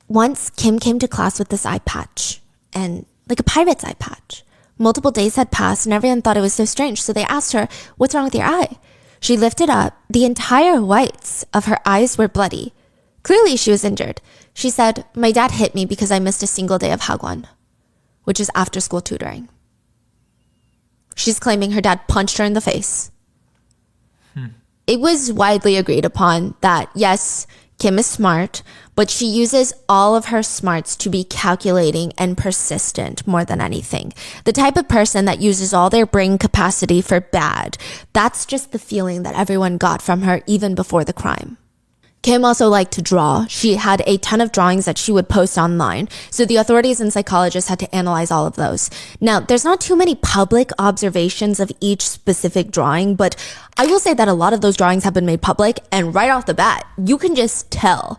once Kim came to class with this eye patch, and like a pirate's eye patch. Multiple days had passed and everyone thought it was so strange, so they asked her, what's wrong with your eye? She lifted up. The entire whites of her eyes were bloody. Clearly she was injured. She said, my dad hit me because I missed a single day of hagwon, which is after school tutoring. She's claiming her dad punched her in the face. It was widely agreed upon that, yes, Kim is smart, but she uses all of her smarts to be calculating and persistent more than anything. The type of person that uses all their brain capacity for bad. That's just the feeling that everyone got from her even before the crime. Kim also liked to draw. She had a ton of drawings that she would post online, so the authorities and psychologists had to analyze all of those. Now, there's not too many public observations of each specific drawing, but I will say that a lot of those drawings have been made public, and right off the bat, you can just tell.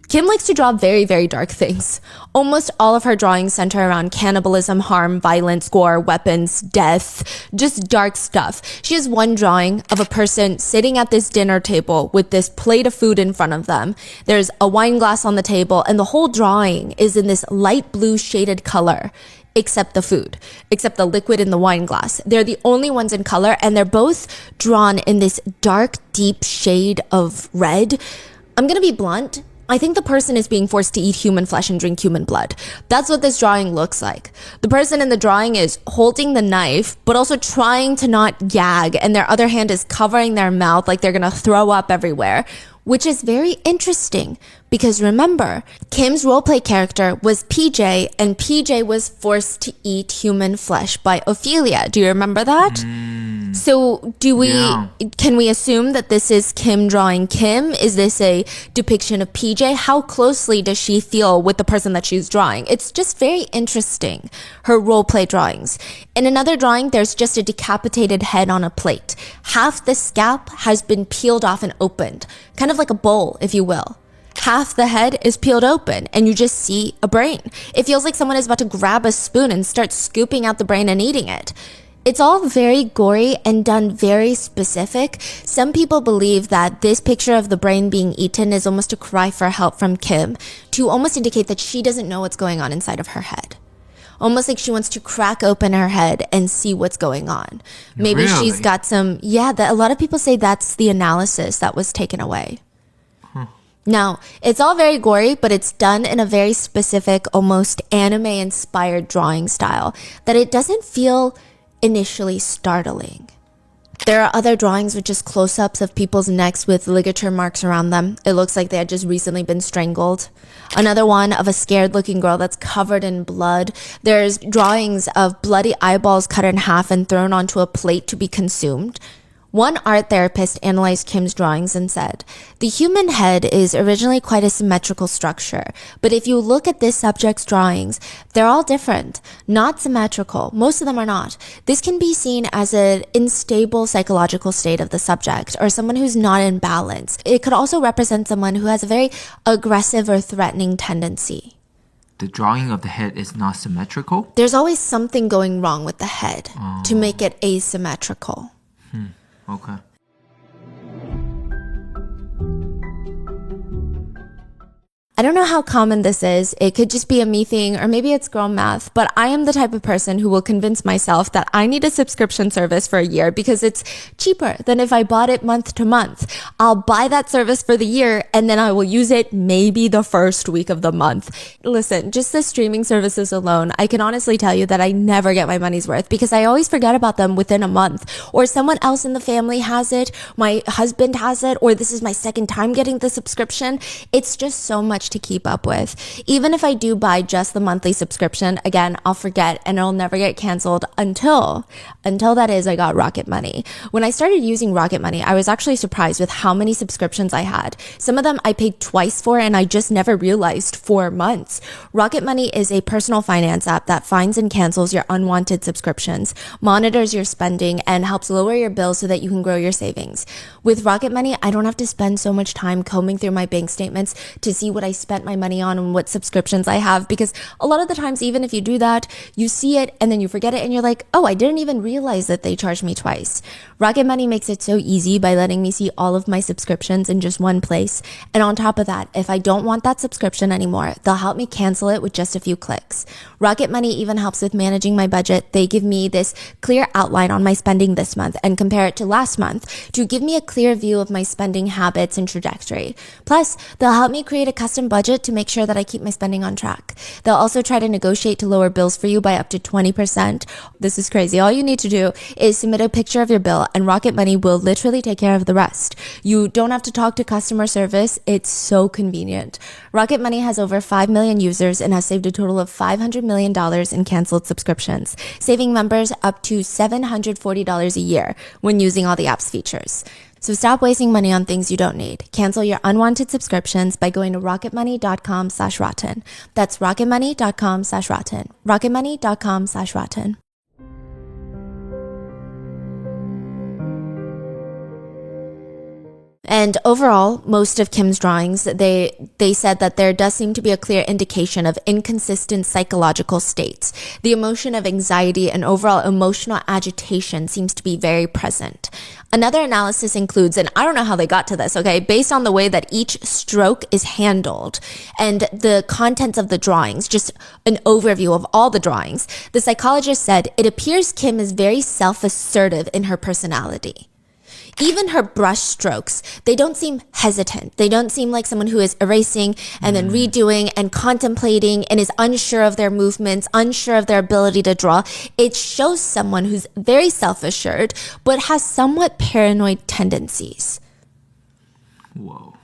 Kim likes to draw very, very dark things. Almost all of her drawings center around cannibalism, harm, violence, gore, weapons, death, just dark stuff. She has one drawing of a person sitting at this dinner table with this plate of food in front of them. There's a wine glass on the table, and the whole drawing is in this light blue shaded color, except the food, except the liquid in the wine glass. They're the only ones in color, and they're both drawn in this dark, deep shade of red. I'm gonna be blunt. I think the person is being forced to eat human flesh and drink human blood. That's what this drawing looks like. The person in the drawing is holding the knife, but also trying to not gag, and their other hand is covering their mouth like they're gonna throw up everywhere, which is very interesting because remember, Kim's roleplay character was PJ, and PJ was forced to eat human flesh by Ophelia. Do you remember that? So can we assume that this is Kim drawing Kim? Is this a depiction of PJ? How closely does she feel with the person that she's drawing? It's just very interesting, her roleplay drawings. In another drawing, there's just a decapitated head on a plate. Half the scalp has been peeled off and opened, kind of like a bowl, if you will. Half the head is peeled open and you just see a brain. It feels like someone is about to grab a spoon and start scooping out the brain and eating it. It's all very gory and done very specific. Some people believe that this picture of the brain being eaten is almost a cry for help from Kim to almost indicate that she doesn't know what's going on inside of her head. Almost like she wants to crack open her head and see what's going on. Maybe Really? she's got some, a lot of people say that's the analysis that was taken away. Now, it's all very gory, but it's done in a very specific, almost anime-inspired drawing style that it doesn't feel initially startling. There are other drawings with just close-ups of people's necks with ligature marks around them. It looks like they had just recently been strangled. Another one of a scared-looking girl that's covered in blood. There's drawings of bloody eyeballs cut in half and thrown onto a plate to be consumed. One art therapist analyzed Kim's drawings and said, "The human head is originally quite a symmetrical structure, but if you look at this subject's drawings, they're all different, not symmetrical. Most of them are not. This can be seen as an unstable psychological state of the subject or someone who's not in balance. It could also represent someone who has a very aggressive or threatening tendency." The drawing of the head is not symmetrical? There's always something going wrong with the head to make it asymmetrical. Okay. I don't know how common this is. It could just be a me thing, or maybe it's girl math, but I am the type of person who will convince myself that I need a subscription service for a year because it's cheaper than if I bought it month to month. I'll buy that service for the year and then I will use it maybe the first week of the month. Listen, just the streaming services alone, I can honestly tell you that I never get my money's worth because I always forget about them within a month, or someone else in the family has it, my husband has it, or this is my second time getting the subscription. It's just so much to keep up with. Even if I do buy just the monthly subscription, again, I'll forget and it'll never get canceled until that is I got Rocket Money. When I started using Rocket Money, I was actually surprised with how many subscriptions I had. Some of them I paid twice for and I just never realized for months. Rocket Money is a personal finance app that finds and cancels your unwanted subscriptions, monitors your spending, and helps lower your bills so that you can grow your savings. With Rocket Money, I don't have to spend so much time combing through my bank statements to see what I spent my money on and what subscriptions I have, because a lot of the times, even if you do that, you see it and then you forget it and you're like, oh, I didn't even realize that they charged me twice. Rocket Money makes it so easy by letting me see all of my subscriptions in just one place. And on top of that, if I don't want that subscription anymore, they'll help me cancel it with just a few clicks. Rocket Money even helps with managing my budget. They give me this clear outline on my spending this month and compare it to last month to give me a clear view of my spending habits and trajectory. Plus, they'll help me create a custom in budget to make sure that I keep my spending on track. They'll also try to negotiate to lower bills for you by up to 20%. This is crazy. All you need to do is submit a picture of your bill and Rocket Money will literally take care of the rest. You don't have to talk to customer service. It's so convenient. Rocket Money has over 5 million users and has saved a total of $500 million in canceled subscriptions, saving members up to $740 a year when using all the app's features. So stop wasting money on things you don't need. Cancel your unwanted subscriptions by going to rocketmoney.com/rotten. That's rocketmoney.com/rotten. rocketmoney.com/rotten. And overall, most of Kim's drawings, they said that there does seem to be a clear indication of inconsistent psychological states. The emotion of anxiety and overall emotional agitation seems to be very present. Another analysis includes, and I don't know how they got to this, okay, based on the way that each stroke is handled and the contents of the drawings, just an overview of all the drawings, the psychologist said it appears Kim is very self-assertive in her personality. Even her brush strokes, they don't seem hesitant. They don't seem like someone who is erasing and then redoing and contemplating and is unsure of their movements, unsure of their ability to draw. It shows someone who's very self-assured, but has somewhat paranoid tendencies. Whoa.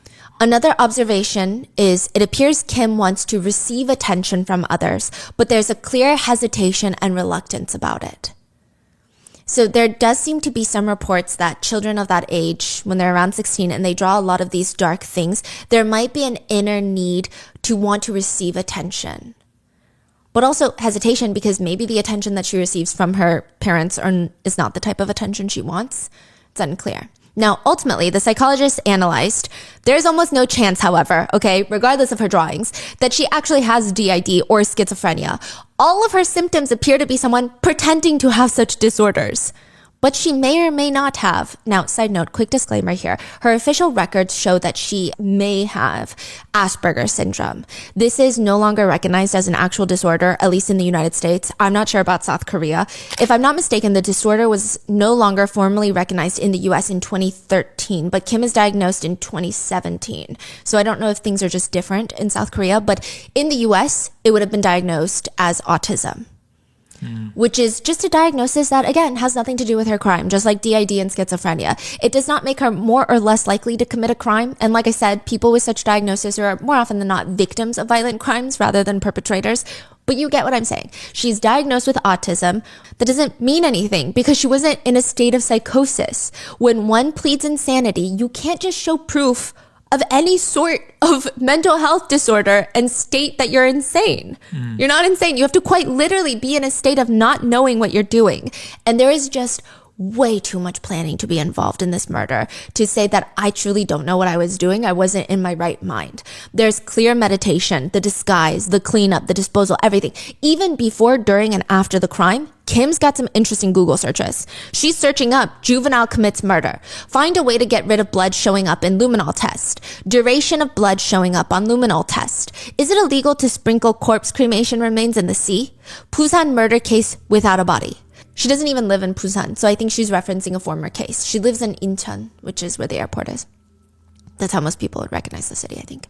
Another observation is it appears Kim wants to receive attention from others, but there's a clear hesitation and reluctance about it. So there does seem to be some reports that children of that age, when they're around 16 and they draw a lot of these dark things, there might be an inner need to want to receive attention. But also hesitation because maybe the attention that she receives from her parents is not the type of attention she wants. It's unclear. Now, ultimately, the psychologist analyzed, there's almost no chance, however, okay, regardless of her drawings, that she actually has DID or schizophrenia. All of her symptoms appear to be someone pretending to have such disorders. But she may or may not have. Now, side note, quick disclaimer here. Her official records show that she may have Asperger's syndrome. This is no longer recognized as an actual disorder, at least in the United States. I'm not sure about South Korea. If I'm not mistaken, the disorder was no longer formally recognized in the US in 2013, but Kim is diagnosed in 2017. So I don't know if things are just different in South Korea, but in the US, it would have been diagnosed as autism. Which is just a diagnosis that, again, has nothing to do with her crime, just like DID and schizophrenia. It does not make her more or less likely to commit a crime. And like I said, people with such diagnosis are more often than not victims of violent crimes rather than perpetrators. But you get what I'm saying. She's diagnosed with autism. That doesn't mean anything because she wasn't in a state of psychosis. When one pleads insanity, you can't just show proof of any sort of mental health disorder and state that you're insane. You're not insane. You have to quite literally be in a state of not knowing what you're doing. And there is just way too much planning to be involved in this murder to say that I truly don't know what I was doing. I wasn't in my right mind. There's clear meditation, the disguise, the cleanup, the disposal, everything. Even before, during, and after the crime, Kim's got some interesting Google searches. She's searching up juvenile commits murder. Find a way to get rid of blood showing up in luminol test. Duration of blood showing up on luminol test. Is it illegal to sprinkle corpse cremation remains in the sea? Busan murder case without a body. She doesn't even live in Busan, so I think she's referencing a former case. She lives in Incheon, which is where the airport is. That's how most people would recognize the city, I think.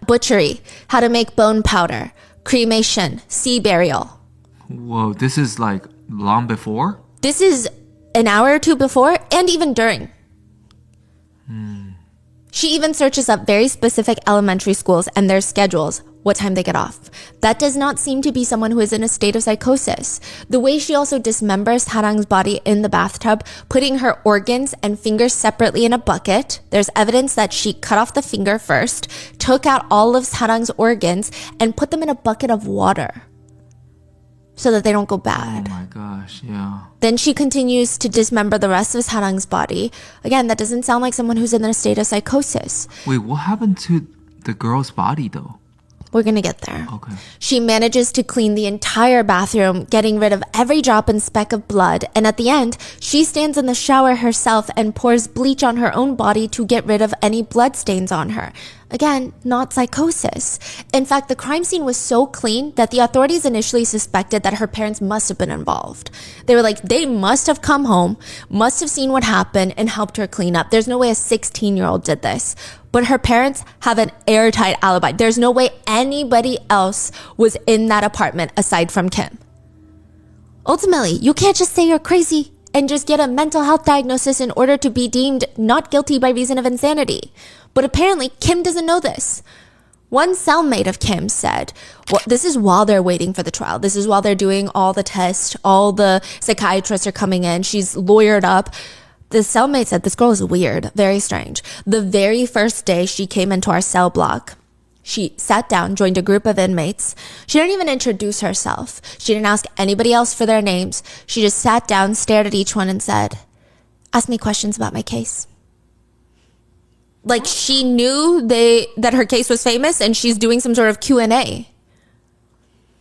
Butchery, how to make bone powder, cremation, sea burial. Whoa, this is like long before? This is an hour or two before and even during. She even searches up very specific elementary schools and their schedules, what time they get off. That does not seem to be someone who is in a state of psychosis. The way she also dismembers Sarang's body in the bathtub, putting her organs and fingers separately in a bucket. There's evidence that she cut off the finger first, took out all of Sarang's organs, and put them in a bucket of water so that they don't go bad. Oh my gosh, yeah. Then she continues to dismember the rest of Sarang's body. Again, that doesn't sound like someone who's in a state of psychosis. Wait, what happened to the girl's body though? We're gonna get there. Okay. She manages to clean the entire bathroom, getting rid of every drop and speck of blood. And at the end, she stands in the shower herself and pours bleach on her own body to get rid of any blood stains on her. Again, not psychosis. In fact, the crime scene was so clean that the authorities initially suspected that her parents must have been involved. They were like, they must have come home, must have seen what happened, and helped her clean up. There's no way a 16-year-old did this. But her parents have an airtight alibi. There's no way anybody else was in that apartment aside from Kim. Ultimately, you can't just say you're crazy and just get a mental health diagnosis in order to be deemed not guilty by reason of insanity. But apparently, Kim doesn't know this. One cellmate of Kim said, well, this is while they're waiting for the trial. This is while they're doing all the tests. All the psychiatrists are coming in. She's lawyered up. The cellmate said, this girl is weird, very strange. The very first day she came into our cell block, she sat down, joined a group of inmates. She didn't even introduce herself. She didn't ask anybody else for their names. She just sat down, stared at each one and said, ask me questions about my case. Like she knew that her case was famous and she's doing some sort of Q&A.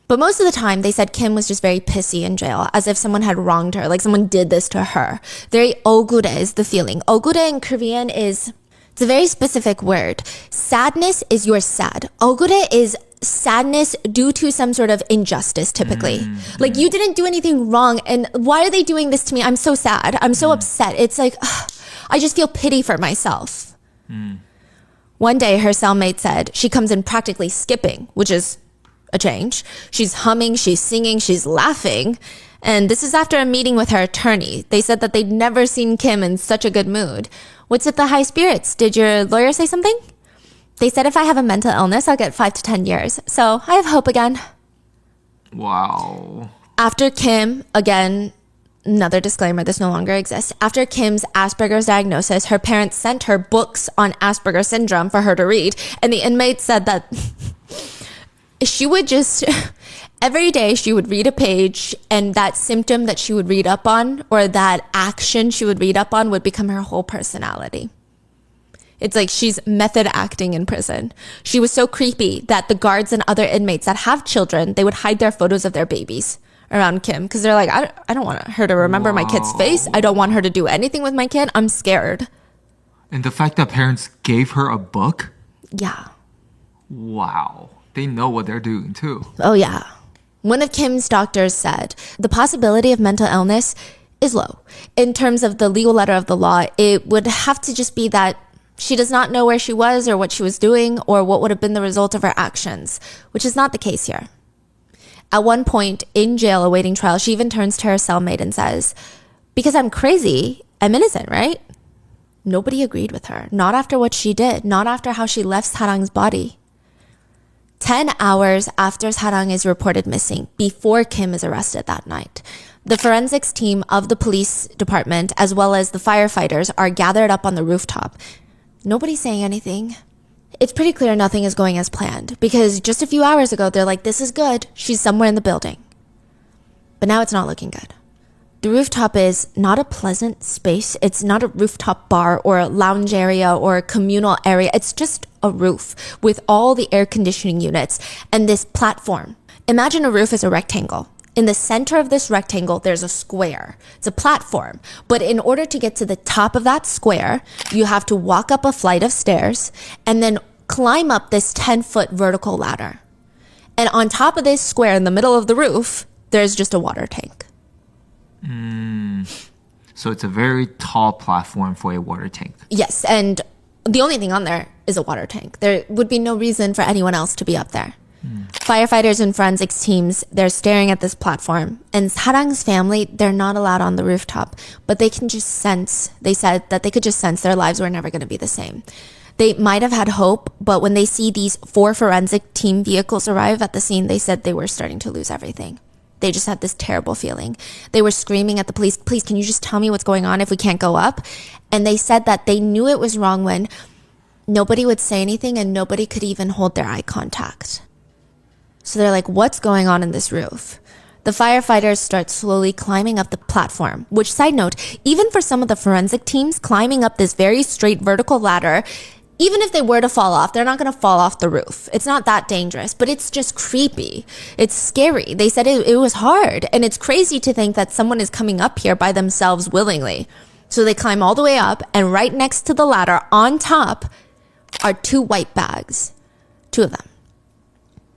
But most of the time, they said Kim was just very pissy in jail, as if someone had wronged her, like someone did this to her. Very ogure is the feeling. Ogure in Korean it's a very specific word. Sadness is you're sad. Ogure is sadness due to some sort of injustice, typically. Like you didn't do anything wrong, and why are they doing this to me? I'm so sad. I'm so upset. It's like, I just feel pity for myself. One day, her cellmate said she comes in practically skipping, which is a change. She's humming, she's singing, she's laughing. And this is after a meeting with her attorney. They said that they'd never seen Kim in such a good mood. What's with the high spirits? Did your lawyer say something? They said if I have a mental illness, I'll get 5 to 10 years. So I have hope again. Wow. After Kim, again, another disclaimer, this no longer exists. After Kim's Asperger's diagnosis, her parents sent her books on Asperger's syndrome for her to read. And the inmate said that she would just, every day she would read a page, and that symptom that she would read up on, or that action she would read up on, would become her whole personality. It's like she's method acting in prison. She was so creepy that the guards and other inmates that have children, they would hide their photos of their babies around Kim because they're like, I don't want her to remember my kid's face. I don't want her to do anything with my kid. I'm scared. And the fact that parents gave her a book? Yeah. Wow. They know what they're doing too. Oh, yeah. One of Kim's doctors said the possibility of mental illness is low. In terms of the legal letter of the law, it would have to just be that she does not know where she was or what she was doing or what would have been the result of her actions, which is not the case here. At one point in jail awaiting trial, she even turns to her cellmate and says, because I'm crazy, I'm innocent, right? Nobody agreed with her. Not after what she did. Not after how she left Sarang's body. 10 hours after Sarang is reported missing, before Kim is arrested that night, the forensics team of the police department, as well as the firefighters, are gathered up on the rooftop. Nobody's saying anything. It's pretty clear nothing is going as planned, because just a few hours ago, they're like, this is good. She's somewhere in the building. But now it's not looking good. The rooftop is not a pleasant space. It's not a rooftop bar or a lounge area or a communal area. It's just a roof with all the air conditioning units and this platform. Imagine a roof as a rectangle. In the center of this rectangle, there's a square. It's a platform. But in order to get to the top of that square, you have to walk up a flight of stairs and then climb up this 10-foot vertical ladder. And on top of this square in the middle of the roof, there's just a water tank. So it's a very tall platform for a water tank. Yes, and the only thing on there is a water tank. There would be no reason for anyone else to be up there. Firefighters and forensics teams, they're staring at this platform. And Sarang's family, they're not allowed on the rooftop. But they can just sense, they said that they could just sense their lives were never going to be the same. They might have had hope, but when they see these 4 forensic team vehicles arrive at the scene, they said they were starting to lose everything. They just had this terrible feeling. They were screaming at the police, please, can you just tell me what's going on if we can't go up? And they said that they knew it was wrong when nobody would say anything and nobody could even hold their eye contact. So they're like, what's going on in this roof? The firefighters start slowly climbing up the platform, which, side note, even for some of the forensic teams, climbing up this very straight vertical ladder, even if they were to fall off, they're not going to fall off the roof. It's not that dangerous, but it's just creepy. It's scary. They said it was hard, and it's crazy to think that someone is coming up here by themselves willingly. So they climb all the way up, and right next to the ladder, on top, are 2 white bags. 2 of them.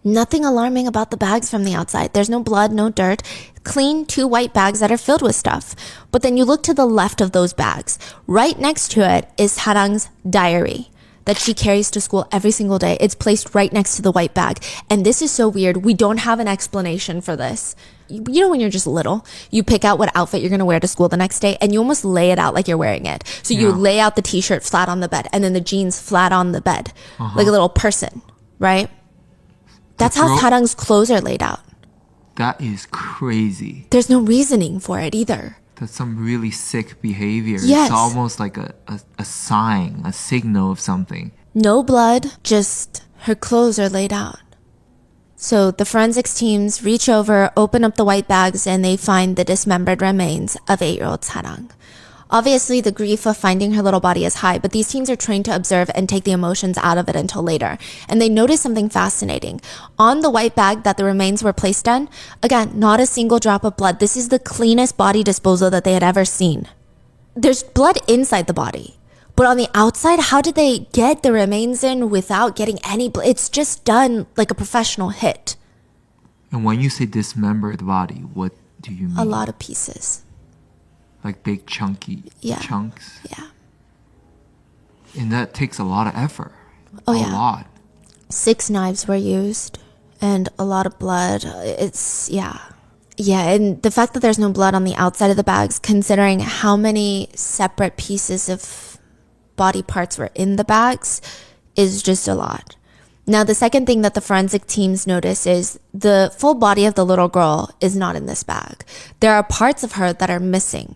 Nothing alarming about the bags from the outside. There's no blood, no dirt. Clean 2 white bags that are filled with stuff. But then you look to the left of those bags. Right next to it is Harang's diary that she carries to school every single day. It's placed right next to the white bag. And this is so weird. We don't have an explanation for this. You know when you're just little, you pick out what outfit you're going to wear to school the next day and you almost lay it out like you're wearing it. So you lay out the t-shirt flat on the bed and then the jeans flat on the bed. Like a little person, right? That's how Harang's clothes are laid out. That is crazy. There's no reasoning for it either. That's some really sick behavior. Yes. It's almost like a sign, a signal of something. No blood, just her clothes are laid out. So the forensics teams reach over, open up the white bags, and they find the dismembered remains of 8-year-old Harang. Obviously, the grief of finding her little body is high, but these teams are trained to observe and take the emotions out of it until later. And they notice something fascinating. On the white bag that the remains were placed in, again, not a single drop of blood. This is the cleanest body disposal that they had ever seen. There's blood inside the body. But on the outside, how did they get the remains in without getting any blood? It's just done like a professional hit. And when you say dismembered body, what do you mean? A lot of pieces. Like big chunky chunks? Yeah. And that takes a lot of effort. Oh, a yeah. lot. 6 knives were used and a lot of blood. Yeah, and the fact that there's no blood on the outside of the bags, considering how many separate pieces of body parts were in the bags, is just a lot. Now, the second thing that the forensic teams notice is the full body of the little girl is not in this bag. There are parts of her that are missing.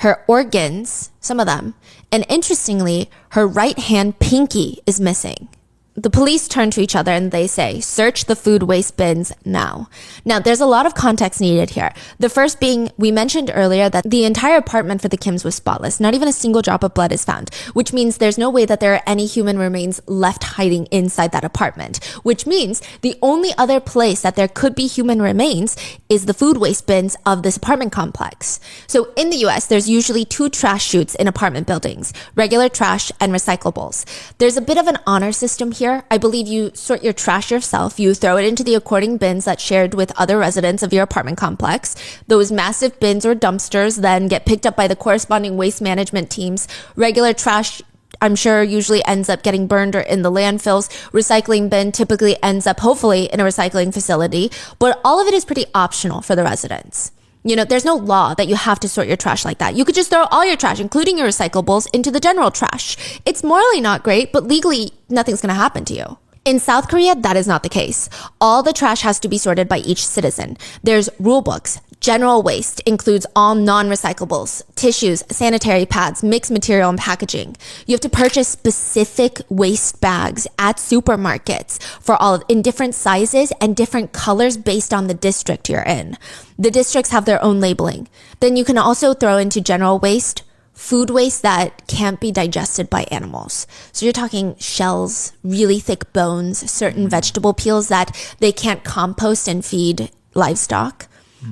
Her organs, some of them, and interestingly, her right hand pinky is missing. The police turn to each other and they say, search the food waste bins now. Now, there's a lot of context needed here. The first being, we mentioned earlier that the entire apartment for the Kims was spotless. Not even a single drop of blood is found, which means there's no way that there are any human remains left hiding inside that apartment, which means the only other place that there could be human remains is the food waste bins of this apartment complex. So in the US, there's usually 2 trash chutes in apartment buildings, regular trash and recyclables. There's a bit of an honor system here. I believe you sort your trash yourself. You throw it into the according bins that's shared with other residents of your apartment complex. Those massive bins or dumpsters then get picked up by the corresponding waste management teams. Regular trash, I'm sure, usually ends up getting burned or in the landfills. Recycling bin typically ends up, hopefully, in a recycling facility. But all of it is pretty optional for the residents. You know, there's no law that you have to sort your trash like that. You could just throw all your trash, including your recyclables, into the general trash. It's morally not great, but legally, nothing's going to happen to you. In South Korea, that is not the case. All the trash has to be sorted by each citizen. There's rule books. General waste includes all non-recyclables, tissues, sanitary pads, mixed material, and packaging. You have to purchase specific waste bags at supermarkets for in different sizes and different colors based on the district you're in. The districts have their own labeling. Then you can also throw into general waste, food waste that can't be digested by animals. So you're talking shells, really thick bones, certain vegetable peels that they can't compost and feed livestock.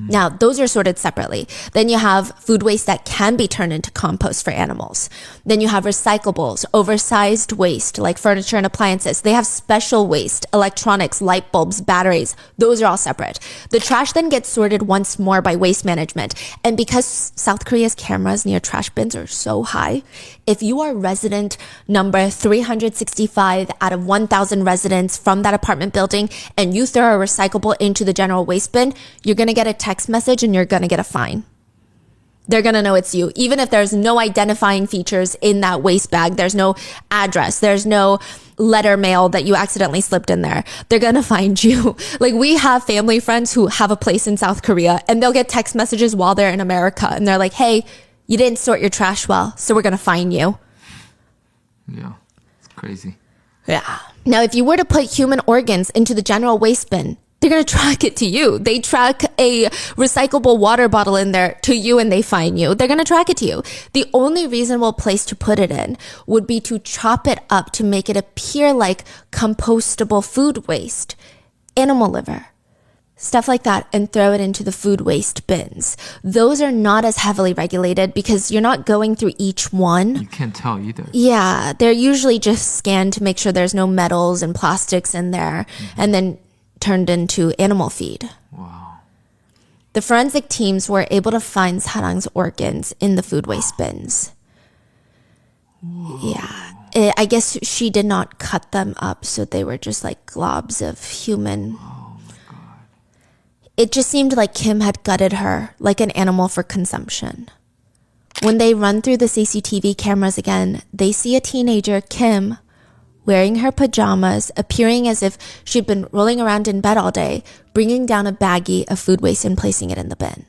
Now, those are sorted separately. Then you have food waste that can be turned into compost for animals. Then you have recyclables, oversized waste like furniture and appliances. They have special waste, electronics, light bulbs, batteries. Those are all separate. The trash then gets sorted once more by waste management. And because South Korea's cameras near trash bins are so high, if you are resident number 365 out of 1,000 residents from that apartment building and you throw a recyclable into the general waste bin, you're going to get a text message and you're going to get a fine. They're going to know it's you. Even if there's no identifying features in that waste bag, there's no address, there's no letter mail that you accidentally slipped in there, they're going to find you. Like, we have family friends who have a place in South Korea and they'll get text messages while they're in America and they're like, hey, you didn't sort your trash well, so we're going to fine you. Yeah, it's crazy. Yeah. Now, if you were to put human organs into the general waste bin, they're going to track it to you. They track a recyclable water bottle in there to you and they fine you. They're going to track it to you. The only reasonable place to put it in would be to chop it up to make it appear like compostable food waste. Animal liver. stuff like that, and throw it into the food waste bins. Those are not as heavily regulated because you're not going through each one. You can't tell either. Yeah, they're usually just scanned to make sure there's no metals and plastics in there, and then turned into animal feed. Wow. The forensic teams were able to find Sarang's organs in the food waste bins. Whoa. Yeah. I guess she did not cut them up, so they were just like globs of human. Oh my God. It just seemed like Kim had gutted her like an animal for consumption. When they run through the CCTV cameras again, they see a teenager, Kim, wearing her pajamas, appearing as if she'd been rolling around in bed all day, bringing down a baggie of food waste and placing it in the bin.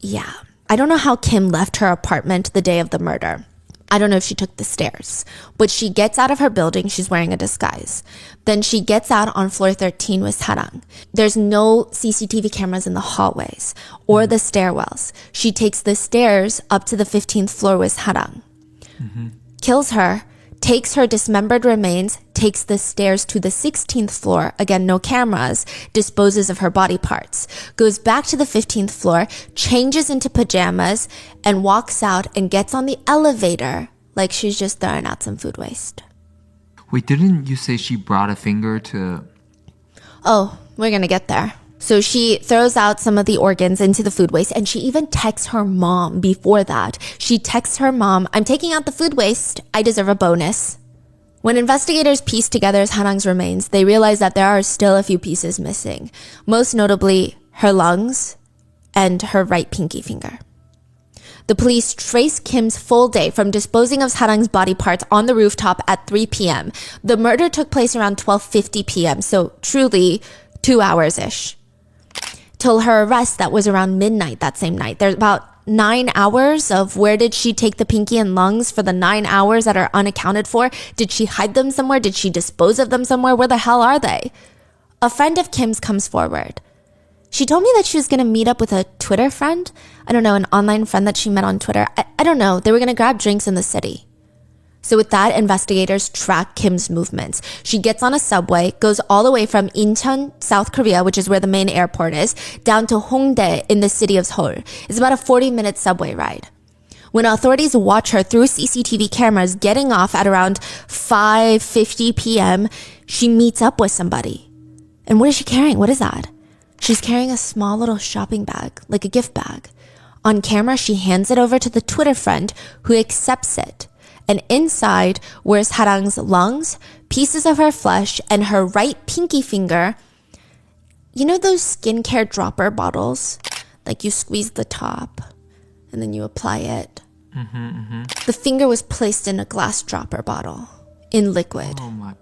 Yeah, I don't know how Kim left her apartment the day of the murder. I don't know if she took the stairs, but she gets out of her building. She's wearing a disguise. Then she gets out on floor 13 with Sarang. There's no CCTV cameras in the hallways or the stairwells. She takes the stairs up to the 15th floor with Sarang. Kills her, takes her dismembered remains, takes the stairs to the 16th floor, again, no cameras, disposes of her body parts, goes back to the 15th floor, changes into pajamas, and walks out and gets on the elevator like she's just throwing out some food waste. Wait, didn't you say she brought a finger to... Oh, we're gonna get there. So she throws out some of the organs into the food waste, and she even texts her mom before that. She texts her mom, "I'm taking out the food waste. I deserve a bonus." When investigators piece together Sarang's remains, they realize that there are still a few pieces missing, most notably her lungs and her right pinky finger. The police trace Kim's full day from disposing of Sarang's body parts on the rooftop at 3 p.m. The murder took place around 12:50 p.m., so truly 2 hours-ish. Till her arrest, that was around midnight that same night. There's about 9 hours of where did she take the pinky and lungs for the 9 hours that are unaccounted for? Did she hide them somewhere? Did she dispose of them somewhere? Where the hell are they? A friend of Kim's comes forward. She told me that she was going to meet up with a Twitter friend. I don't know, an online friend that she met on Twitter. I don't know. They were going to grab drinks in the city. So with that, investigators track Kim's movements. She gets on a subway, goes all the way from Incheon, South Korea, which is where the main airport is, down to Hongdae in the city of Seoul. It's about a 40-minute subway ride. When authorities watch her through CCTV cameras getting off at around 5:50 p.m., she meets up with somebody. And what is she carrying? What is that? She's carrying a small little shopping bag, like a gift bag. On camera, she hands it over to the Twitter friend who accepts it. And inside were Sarang's lungs, pieces of her flesh, and her right pinky finger. You know those skincare dropper bottles? Like you squeeze the top and then you apply it. The finger was placed in a glass dropper bottle in liquid. Oh my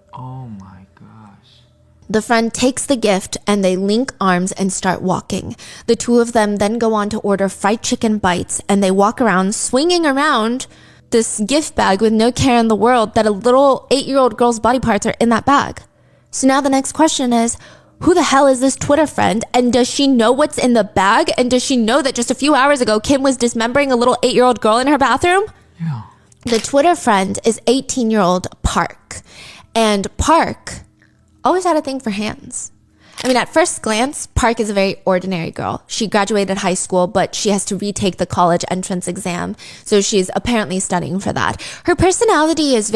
gosh. The friend takes the gift and they link arms and start walking. The two of them then go on to order fried chicken bites and they walk around swinging around this gift bag with no care in the world that a little 8-year-old girl's body parts are in that bag. So now the next question is, who the hell is this Twitter friend? And does she know what's in the bag? And does she know that just a few hours ago, Kim was dismembering a little 8-year-old girl in her bathroom? Yeah. The Twitter friend is 18-year-old Park. And Park always had a thing for hands. I mean, at first glance, Park is a very ordinary girl. She graduated high school, but she has to retake the college entrance exam. So she's apparently studying for that. Her personality is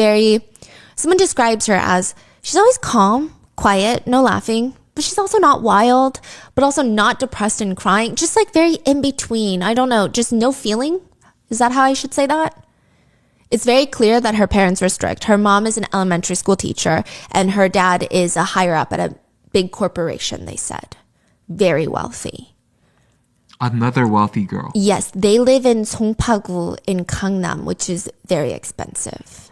someone describes her as, she's always calm, quiet, no laughing, but she's also not wild, but also not depressed and crying. Just like very in between. I don't know, just no feeling. Is that how I should say that? It's very clear that her parents were strict. Her mom is an elementary school teacher, and her dad is a higher up at a big corporation, they said. Very wealthy. Another wealthy girl. Yes, they live in Songpa-gu in Gangnam, which is very expensive.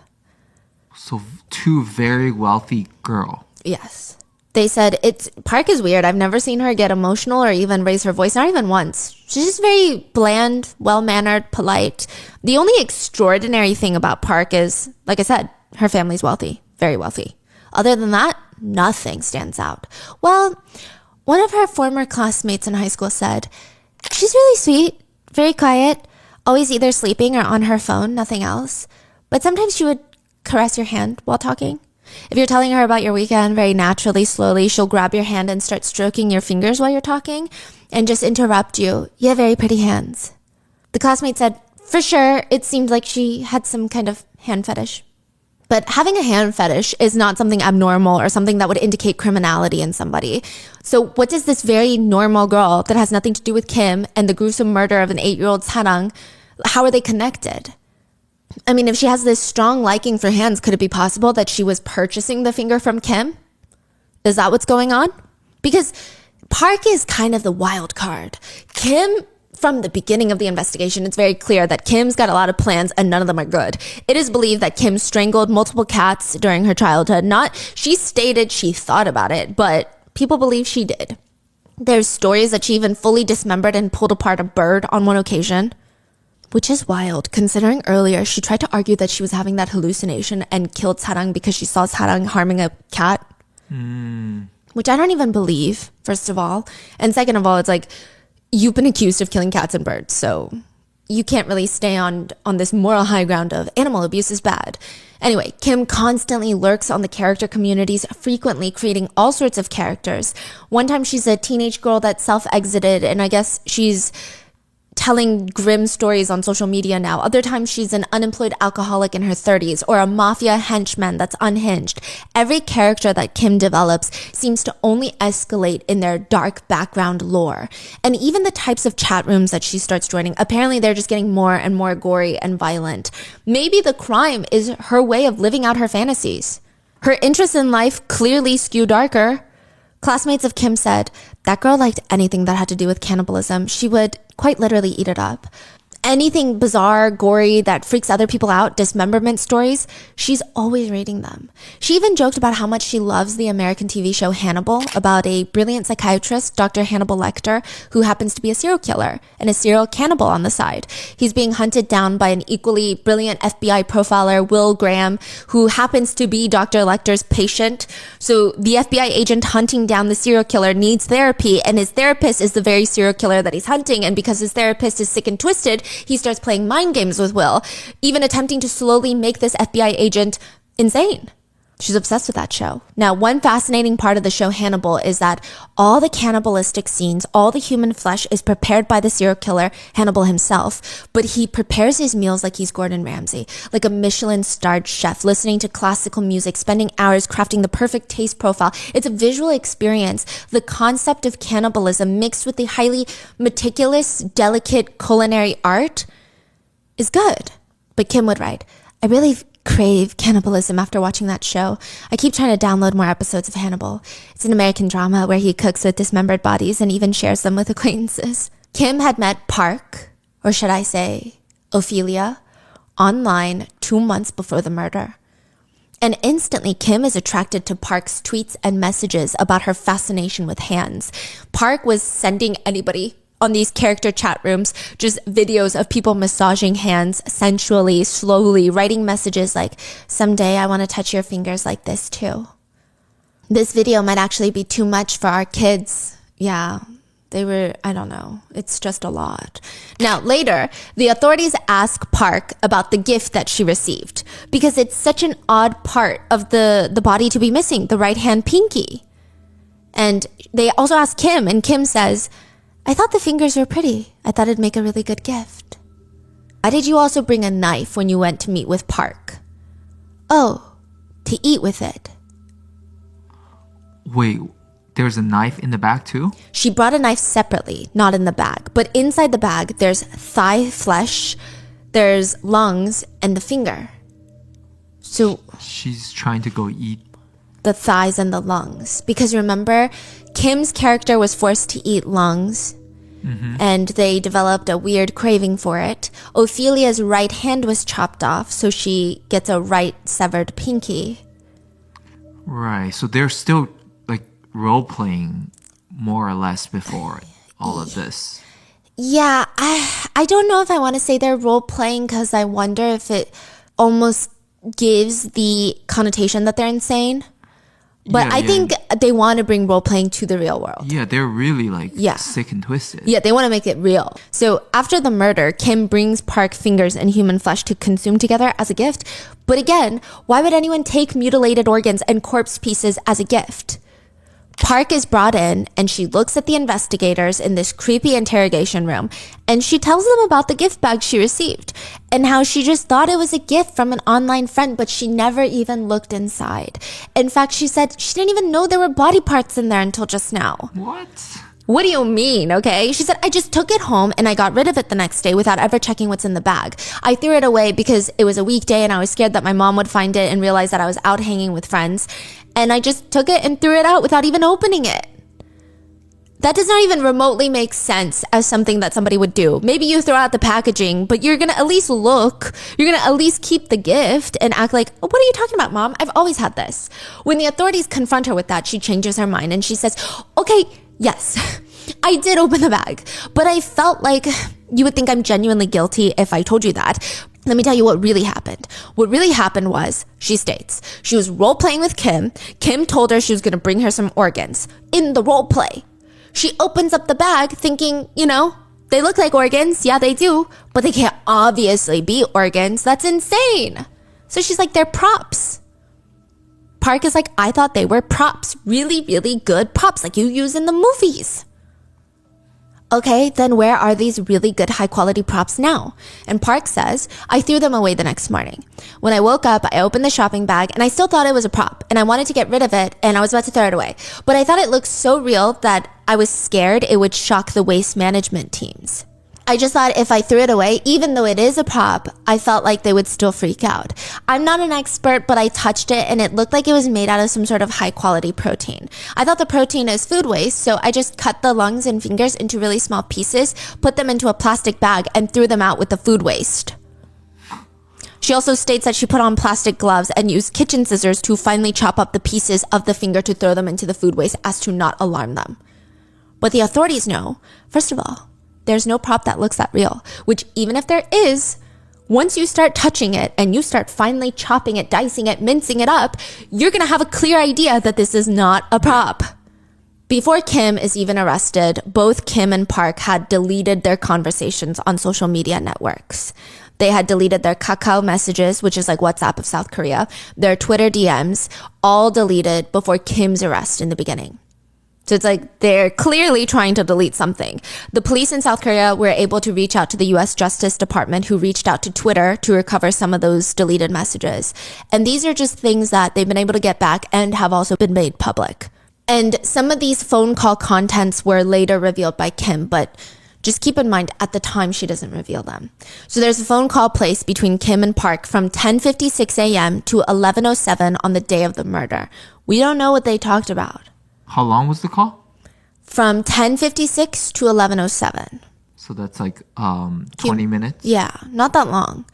So two very wealthy girl. Yes. They said Park is weird. I've never seen her get emotional or even raise her voice, not even once. She's just very bland, well-mannered, polite. The only extraordinary thing about Park is, like I said, her family's wealthy, very wealthy. Other than that, nothing stands out. Well, one of her former classmates in high school said, she's really sweet, very quiet, always either sleeping or on her phone, nothing else. But sometimes she would caress your hand while talking. If you're telling her about your weekend very naturally, slowly, she'll grab your hand and start stroking your fingers while you're talking and just interrupt you. You have very pretty hands. The classmate said, for sure, it seemed like she had some kind of hand fetish. But having a hand fetish is not something abnormal or something that would indicate criminality in somebody. So what does this very normal girl that has nothing to do with Kim and the gruesome murder of an 8-year-old Sarang, how are they connected? I mean, if she has this strong liking for hands, could it be possible that she was purchasing the finger from Kim? Is that what's going on? Because Park is kind of the wild card. Kim, from the beginning of the investigation, it's very clear that Kim's got a lot of plans and none of them are good. It is believed that Kim strangled multiple cats during her childhood. She stated she thought about it, but people believe she did. There's stories that she even fully dismembered and pulled apart a bird on one occasion. Which is wild, considering earlier she tried to argue that she was having that hallucination and killed Sarang because she saw Sarang harming a cat. Which I don't even believe, first of all. And second of all, it's like, you've been accused of killing cats and birds, so you can't really stay on this moral high ground of animal abuse is bad. Anyway, Kim constantly lurks on the character communities, frequently creating all sorts of characters. One time she's a teenage girl that self-exited, and I guess she's telling grim stories on social media now. Other times she's an unemployed alcoholic in her 30s or a mafia henchman that's unhinged. Every character that Kim develops seems to only escalate in their dark background lore. And even the types of chat rooms that she starts joining, apparently they're just getting more and more gory and violent. Maybe the crime is her way of living out her fantasies. Her interests in life clearly skew darker. Classmates of Kim said, that girl liked anything that had to do with cannibalism. She would quite literally eat it up. Anything bizarre, gory, that freaks other people out, dismemberment stories, she's always reading them. She even joked about how much she loves the American TV show Hannibal, about a brilliant psychiatrist, Dr. Hannibal Lecter, who happens to be a serial killer and a serial cannibal on the side. He's being hunted down by an equally brilliant FBI profiler, Will Graham, who happens to be Dr. Lecter's patient. So the FBI agent hunting down the serial killer needs therapy, and his therapist is the very serial killer that he's hunting, and because his therapist is sick and twisted, he starts playing mind games with Will, even attempting to slowly make this FBI agent insane. She's obsessed with that show. Now, one fascinating part of the show Hannibal is that all the cannibalistic scenes, all the human flesh is prepared by the serial killer, Hannibal himself, but he prepares his meals like he's Gordon Ramsay, like a Michelin-starred chef, listening to classical music, spending hours crafting the perfect taste profile. It's a visual experience. The concept of cannibalism mixed with the highly meticulous, delicate culinary art is good. But Kim would write, I really crave cannibalism after watching that show. I keep trying to download more episodes of Hannibal. It's an American drama where he cooks with dismembered bodies and even shares them with acquaintances. Kim had met Park, or should I say, Ophelia, online 2 months before the murder. And instantly, Kim is attracted to Park's tweets and messages about her fascination with hands. Park was sending anybody on these character chat rooms just videos of people massaging hands sensually, slowly, writing messages like, someday I want to touch your fingers like this too. This video might actually be too much for our kids. Yeah, I don't know. It's just a lot. Now, later, the authorities ask Park about the gift that she received because it's such an odd part of the body to be missing, the right hand pinky. And they also ask Kim, and Kim says, I thought the fingers were pretty. I thought it'd make a really good gift. Why did you also bring a knife when you went to meet with Park? Oh, to eat with it. Wait, there's a knife in the bag too? She brought a knife separately, not in the bag. But inside the bag, there's thigh flesh, there's lungs, and the finger. So she's trying to go eat the thighs and the lungs. Because remember, Kim's character was forced to eat lungs, and they developed a weird craving for it. Ophelia's right hand was chopped off, so she gets a right severed pinky. Right, so they're still like role-playing more or less before all of this. Yeah, I don't know if I want to say they're role-playing because I wonder if it almost gives the connotation that they're insane. But I think they want to bring role-playing to the real world. Yeah, they're really like sick and twisted. Yeah, they want to make it real. So after the murder, Kim brings Park fingers and human flesh to consume together as a gift. But again, why would anyone take mutilated organs and corpse pieces as a gift? Park is brought in and she looks at the investigators in this creepy interrogation room and she tells them about the gift bag she received and how she just thought it was a gift from an online friend, but she never even looked inside. In fact, she said she didn't even know there were body parts in there until just now. What do you mean? Okay. She said, I just took it home and I got rid of it the next day without ever checking what's in the bag. I threw it away because it was a weekday and I was scared that my mom would find it and realize that I was out hanging with friends. And I just took it and threw it out without even opening it. That does not even remotely make sense as something that somebody would do. Maybe you throw out the packaging, but you're going to at least look. You're going to at least keep the gift and act like, oh, what are you talking about, Mom? I've always had this. When the authorities confront her with that, she changes her mind and she says, okay, yes, I did open the bag, but I felt like you would think I'm genuinely guilty if I told you that. Let me tell you what really happened. What really happened was, she states, she was role-playing with Kim. Kim told her she was going to bring her some organs in the role play. She opens up the bag thinking, you know, they look like organs. Yeah, they do, but they can't obviously be organs. That's insane. So she's like, they're props. Park is like, I thought they were props. Really, really good props like you use in the movies. Okay, then where are these really good high quality props now? And Park says, I threw them away the next morning. When I woke up, I opened the shopping bag and I still thought it was a prop and I wanted to get rid of it and I was about to throw it away. But I thought it looked so real that I was scared it would shock the waste management teams. I just thought if I threw it away, even though it is a prop, I felt like they would still freak out. I'm not an expert, but I touched it and it looked like it was made out of some sort of high quality protein. I thought the protein is food waste, so I just cut the lungs and fingers into really small pieces, put them into a plastic bag, and threw them out with the food waste. She also states that she put on plastic gloves and used kitchen scissors to finally chop up the pieces of the finger to throw them into the food waste as to not alarm them. But the authorities know, first of all, there's no prop that looks that real, which even if there is, once you start touching it and you start finally chopping it, dicing it, mincing it up, you're going to have a clear idea that this is not a prop. Before Kim is even arrested, both Kim and Park had deleted their conversations on social media networks. They had deleted their Kakao messages, which is like WhatsApp of South Korea, their Twitter DMs, all deleted before Kim's arrest in the beginning. So it's like they're clearly trying to delete something. The police in South Korea were able to reach out to the US Justice Department, who reached out to Twitter to recover some of those deleted messages. And these are just things that they've been able to get back and have also been made public. And some of these phone call contents were later revealed by Kim, but just keep in mind, at the time, she doesn't reveal them. So there's a phone call placed between Kim and Park from 10:56 a.m. to 11:07 on the day of the murder. We don't know what they talked about. How long was the call? From 10:56 to 11:07. So that's like 20 minutes? Yeah, not that long.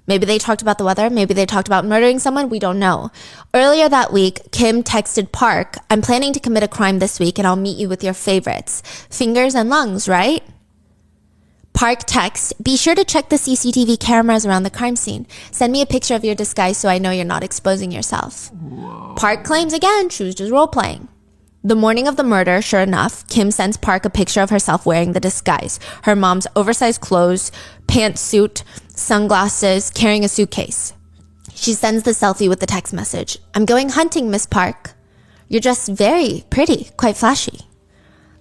Maybe they talked about the weather. Maybe they talked about murdering someone. We don't know. Earlier that week, Kim texted Park, I'm planning to commit a crime this week and I'll meet you with your favorites. Fingers and lungs, right? Park texts, be sure to check the CCTV cameras around the crime scene. Send me a picture of your disguise so I know you're not exposing yourself. Whoa. Park claims again she was just role-playing. The morning of the murder, sure enough, Kim sends Park a picture of herself wearing the disguise. Her mom's oversized clothes, pantsuit, sunglasses, carrying a suitcase. She sends the selfie with the text message. I'm going hunting, Miss Park. You're dressed very pretty, quite flashy.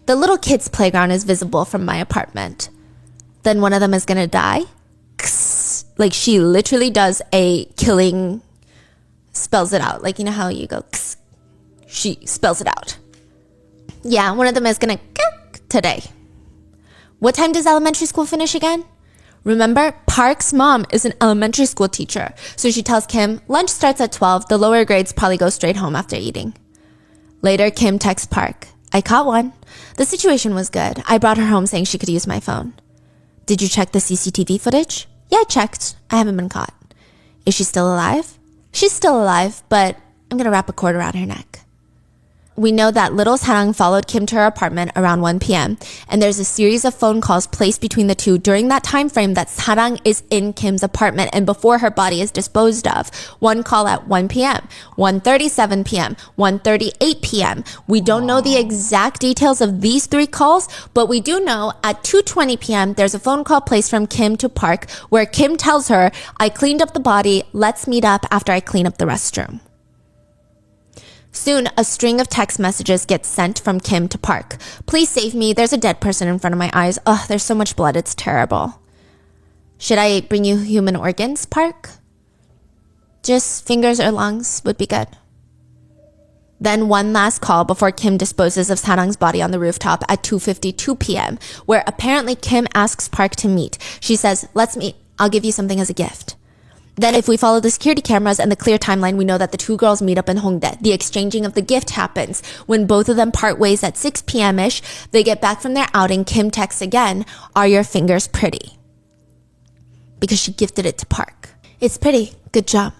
The little kids' playground is visible from my apartment. Then one of them is gonna die? Like she literally does a killing, spells it out. Like, you know how you go, she spells it out. Yeah, one of them is gonna today. What time does elementary school finish again? Remember, Park's mom is an elementary school teacher. So she tells Kim, lunch starts at 12. The lower grades probably go straight home after eating. Later, Kim texts Park. I caught one. The situation was good. I brought her home saying she could use my phone. Did you check the CCTV footage? Yeah, I checked. I haven't been caught. Is she still alive? She's still alive, but I'm gonna wrap a cord around her neck. we know that little Sarang followed Kim to her apartment around 1 p.m. And there's a series of phone calls placed between the two during that time frame that Sarang is in Kim's apartment and before her body is disposed of. One call at 1 p.m., 1:37 p.m., 1:38 p.m. We don't know the exact details of these 3 calls, but we do know at 2:20 p.m. there's a phone call placed from Kim to Park where Kim tells her, I cleaned up the body, let's meet up after I clean up the restroom. Soon, a string of text messages gets sent from Kim to Park. Please save me. There's a dead person in front of my eyes. Ugh, there's so much blood. It's terrible. Should I bring you human organs, Park? Just fingers or lungs would be good. Then one last call before Kim disposes of Sarang's body on the rooftop at 2:52 p.m., where apparently Kim asks Park to meet. She says, let's meet. I'll give you something as a gift. Then if we follow the security cameras and the clear timeline, we know that the 2 girls meet up in Hongdae. The exchanging of the gift happens. When both of them part ways at 6 p.m.-ish, they get back from their outing. Kim texts again, are your fingers pretty? Because she gifted it to Park. It's pretty. Good job.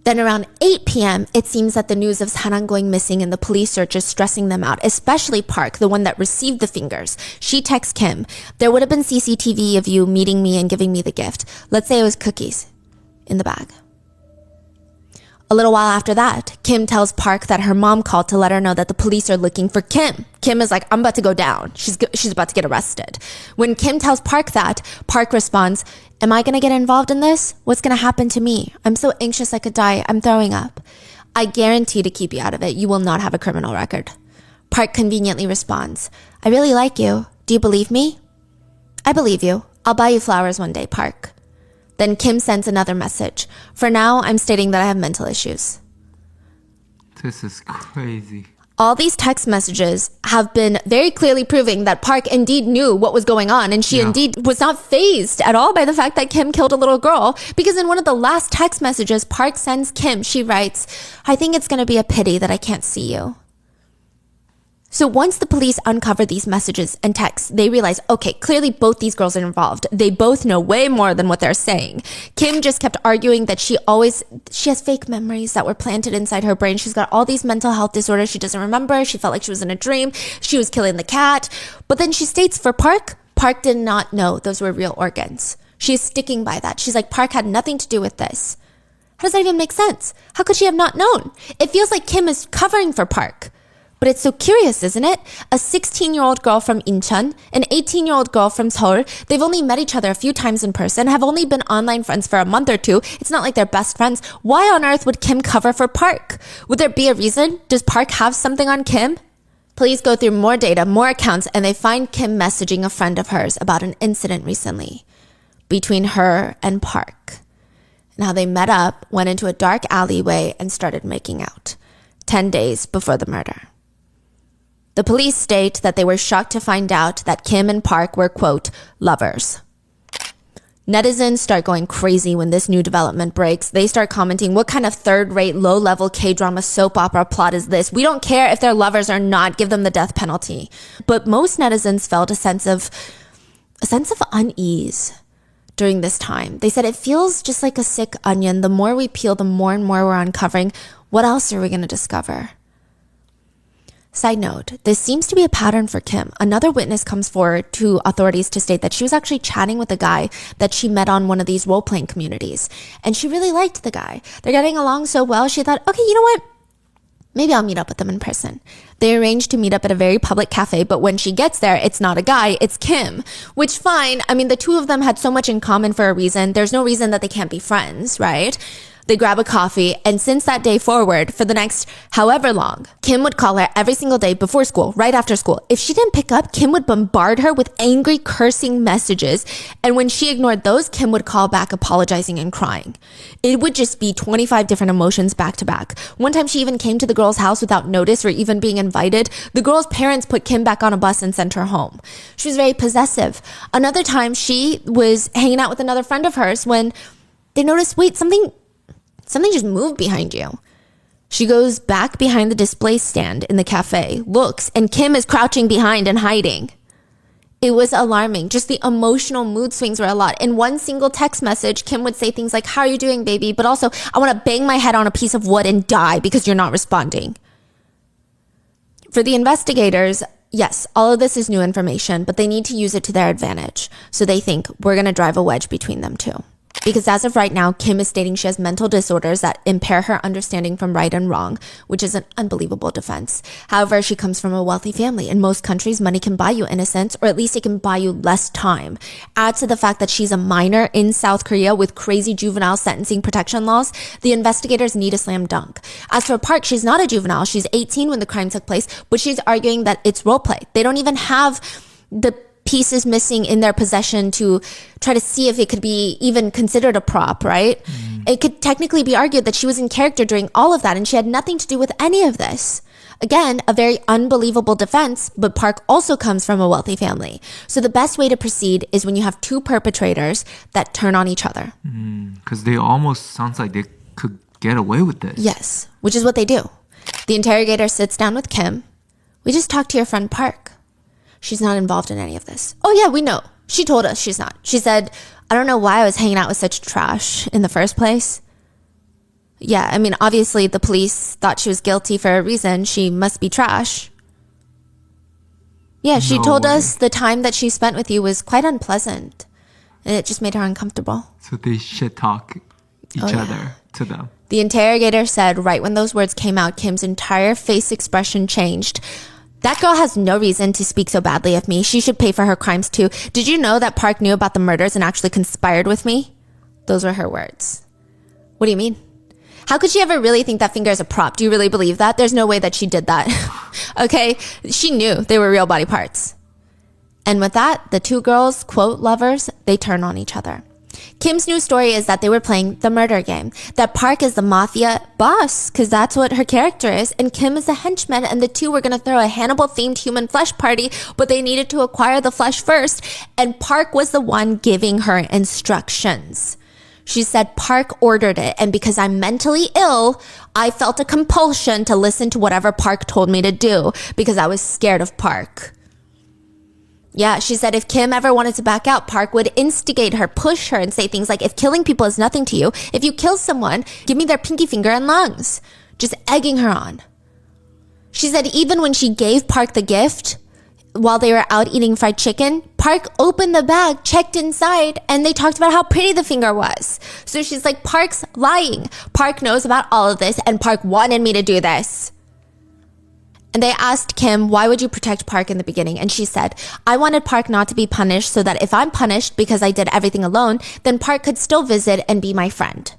Then around 8 p.m., it seems that the news of Sarang going missing and the police search is stressing them out, especially Park, the one that received the fingers. She texts Kim, there would have been CCTV of you meeting me and giving me the gift. Let's say it was cookies in the bag. A little while after that, Kim tells Park that her mom called to let her know that the police are looking for Kim. Kim is like, I'm about to go down. She's about to get arrested. When Kim tells Park that, Park responds, am I going to get involved in this? What's going to happen to me? I'm so anxious I could die. I'm throwing up. I guarantee to keep you out of it. You will not have a criminal record. Park conveniently responds, I really like you. Do you believe me? I believe you. I'll buy you flowers one day, Park. Then Kim sends another message. For now, I'm stating that I have mental issues. This is crazy. All these text messages have been very clearly proving that Park indeed knew what was going on, and she indeed was not fazed at all by the fact that Kim killed a little girl, because in one of the last text messages Park sends Kim, she writes, I think it's going to be a pity that I can't see you. So once the police uncover these messages and texts, they realize, okay, clearly both these girls are involved. They both know way more than what they're saying. Kim just kept arguing that she has fake memories that were planted inside her brain. She's got all these mental health disorders she doesn't remember. She felt like she was in a dream. She was killing the cat. But then she states for Park did not know those were real organs. She's sticking by that. She's like, Park had nothing to do with this. How does that even make sense? How could she have not known? It feels like Kim is covering for Park. But it's so curious, isn't it? A 16-year-old girl from Incheon, an 18-year-old girl from Seoul, they've only met each other a few times in person, have only been online friends for a month or two. It's not like they're best friends. Why on earth would Kim cover for Park? Would there be a reason? Does Park have something on Kim? Police go through more data, more accounts, and they find Kim messaging a friend of hers about an incident recently between her and Park. And how they met up, went into a dark alleyway, and started making out 10 days before the murder. The police state that they were shocked to find out that Kim and Park were, quote, lovers. Netizens start going crazy when this new development breaks. They start commenting, what kind of third-rate, low-level K-drama soap opera plot is this? We don't care if they're lovers or not. Give them the death penalty. But most netizens felt a sense of unease during this time. They said it feels just like a sick onion. The more we peel, the more and more we're uncovering. What else are we going to discover? Side note, this seems to be a pattern for Kim. Another witness comes forward to authorities to state that she was actually chatting with a guy that she met on one of these role-playing communities. And she really liked the guy. They're getting along so well, she thought, okay, you know what? Maybe I'll meet up with them in person. They arranged to meet up at a very public cafe, but when she gets there, it's not a guy, it's Kim. Which, fine. I mean, the two of them had so much in common for a reason. There's no reason that they can't be friends, right? They grab a coffee, and since that day forward, for the next however long, Kim would call her every single day before school, right after school. If she didn't pick up, Kim would bombard her with angry, cursing messages, and when she ignored those, Kim would call back apologizing and crying. It would just be 25 different emotions back to back. One time she even came to the girl's house without notice or even being invited. The girl's parents put Kim back on a bus and sent her home. She was very possessive. Another time she was hanging out with another friend of hers when they noticed, wait, something just moved behind you. She goes back behind the display stand in the cafe, looks, and Kim is crouching behind and hiding. It was alarming. Just the emotional mood swings were a lot. In one single text message, Kim would say things like, how are you doing, baby? But also, I want to bang my head on a piece of wood and die because you're not responding. For the investigators, yes, all of this is new information, but they need to use it to their advantage. So they think we're going to drive a wedge between them two. Because as of right now, Kim is stating she has mental disorders that impair her understanding from right and wrong, which is an unbelievable defense. However, she comes from a wealthy family. In most countries, money can buy you innocence, or at least it can buy you less time. Add to the fact that she's a minor in South Korea with crazy juvenile sentencing protection laws, the investigators need a slam dunk. As for Park, she's not a juvenile. She's 18 when the crime took place, but she's arguing that it's role play. They don't even have the pieces missing in their possession to try to see if it could be even considered a prop, right? It could technically be argued that she was in character during all of that and she had nothing to do with any of this. Again, a very unbelievable defense, but Park also comes from a wealthy family. So the best way to proceed is when you have two perpetrators that turn on each other. Because they almost sounds like they could get away with this. Yes, which is what they do. The interrogator sits down with Kim. We just talked to your friend Park. She's not involved in any of this. Oh yeah, we know. She told us she's not. She said, I don't know why I was hanging out with such trash in the first place. Yeah, I mean, obviously the police thought she was guilty for a reason. She must be trash. Yeah, she told us the time that she spent with you was quite unpleasant. And it just made her uncomfortable. So they shit talk each other to them. The interrogator said right when those words came out, Kim's entire face expression changed. That girl has no reason to speak so badly of me. She should pay for her crimes too. Did you know that Park knew about the murders and actually conspired with me? Those were her words. What do you mean? How could she ever really think that finger is a prop? Do you really believe that? There's no way that she did that. Okay, she knew they were real body parts. And with that, the two girls, quote, lovers, they turn on each other. Kim's new story is that they were playing the murder game, that Park is the mafia boss, because that's what her character is, and Kim is the henchman, and the two were going to throw a Hannibal-themed human flesh party, but they needed to acquire the flesh first, and Park was the one giving her instructions. She said Park ordered it, and because I'm mentally ill, I felt a compulsion to listen to whatever Park told me to do, because I was scared of Park. Yeah, she said if Kim ever wanted to back out, Park would instigate her, push her, and say things like, if killing people is nothing to you, if you kill someone, give me their pinky finger and lungs. Just egging her on. She said even when she gave Park the gift, while they were out eating fried chicken, Park opened the bag, checked inside, and they talked about how pretty the finger was. So she's like, Park's lying. Park knows about all of this, and Park wanted me to do this. And they asked Kim, why would you protect Park in the beginning? And she said, I wanted Park not to be punished so that if I'm punished because I did everything alone, then Park could still visit and be my friend.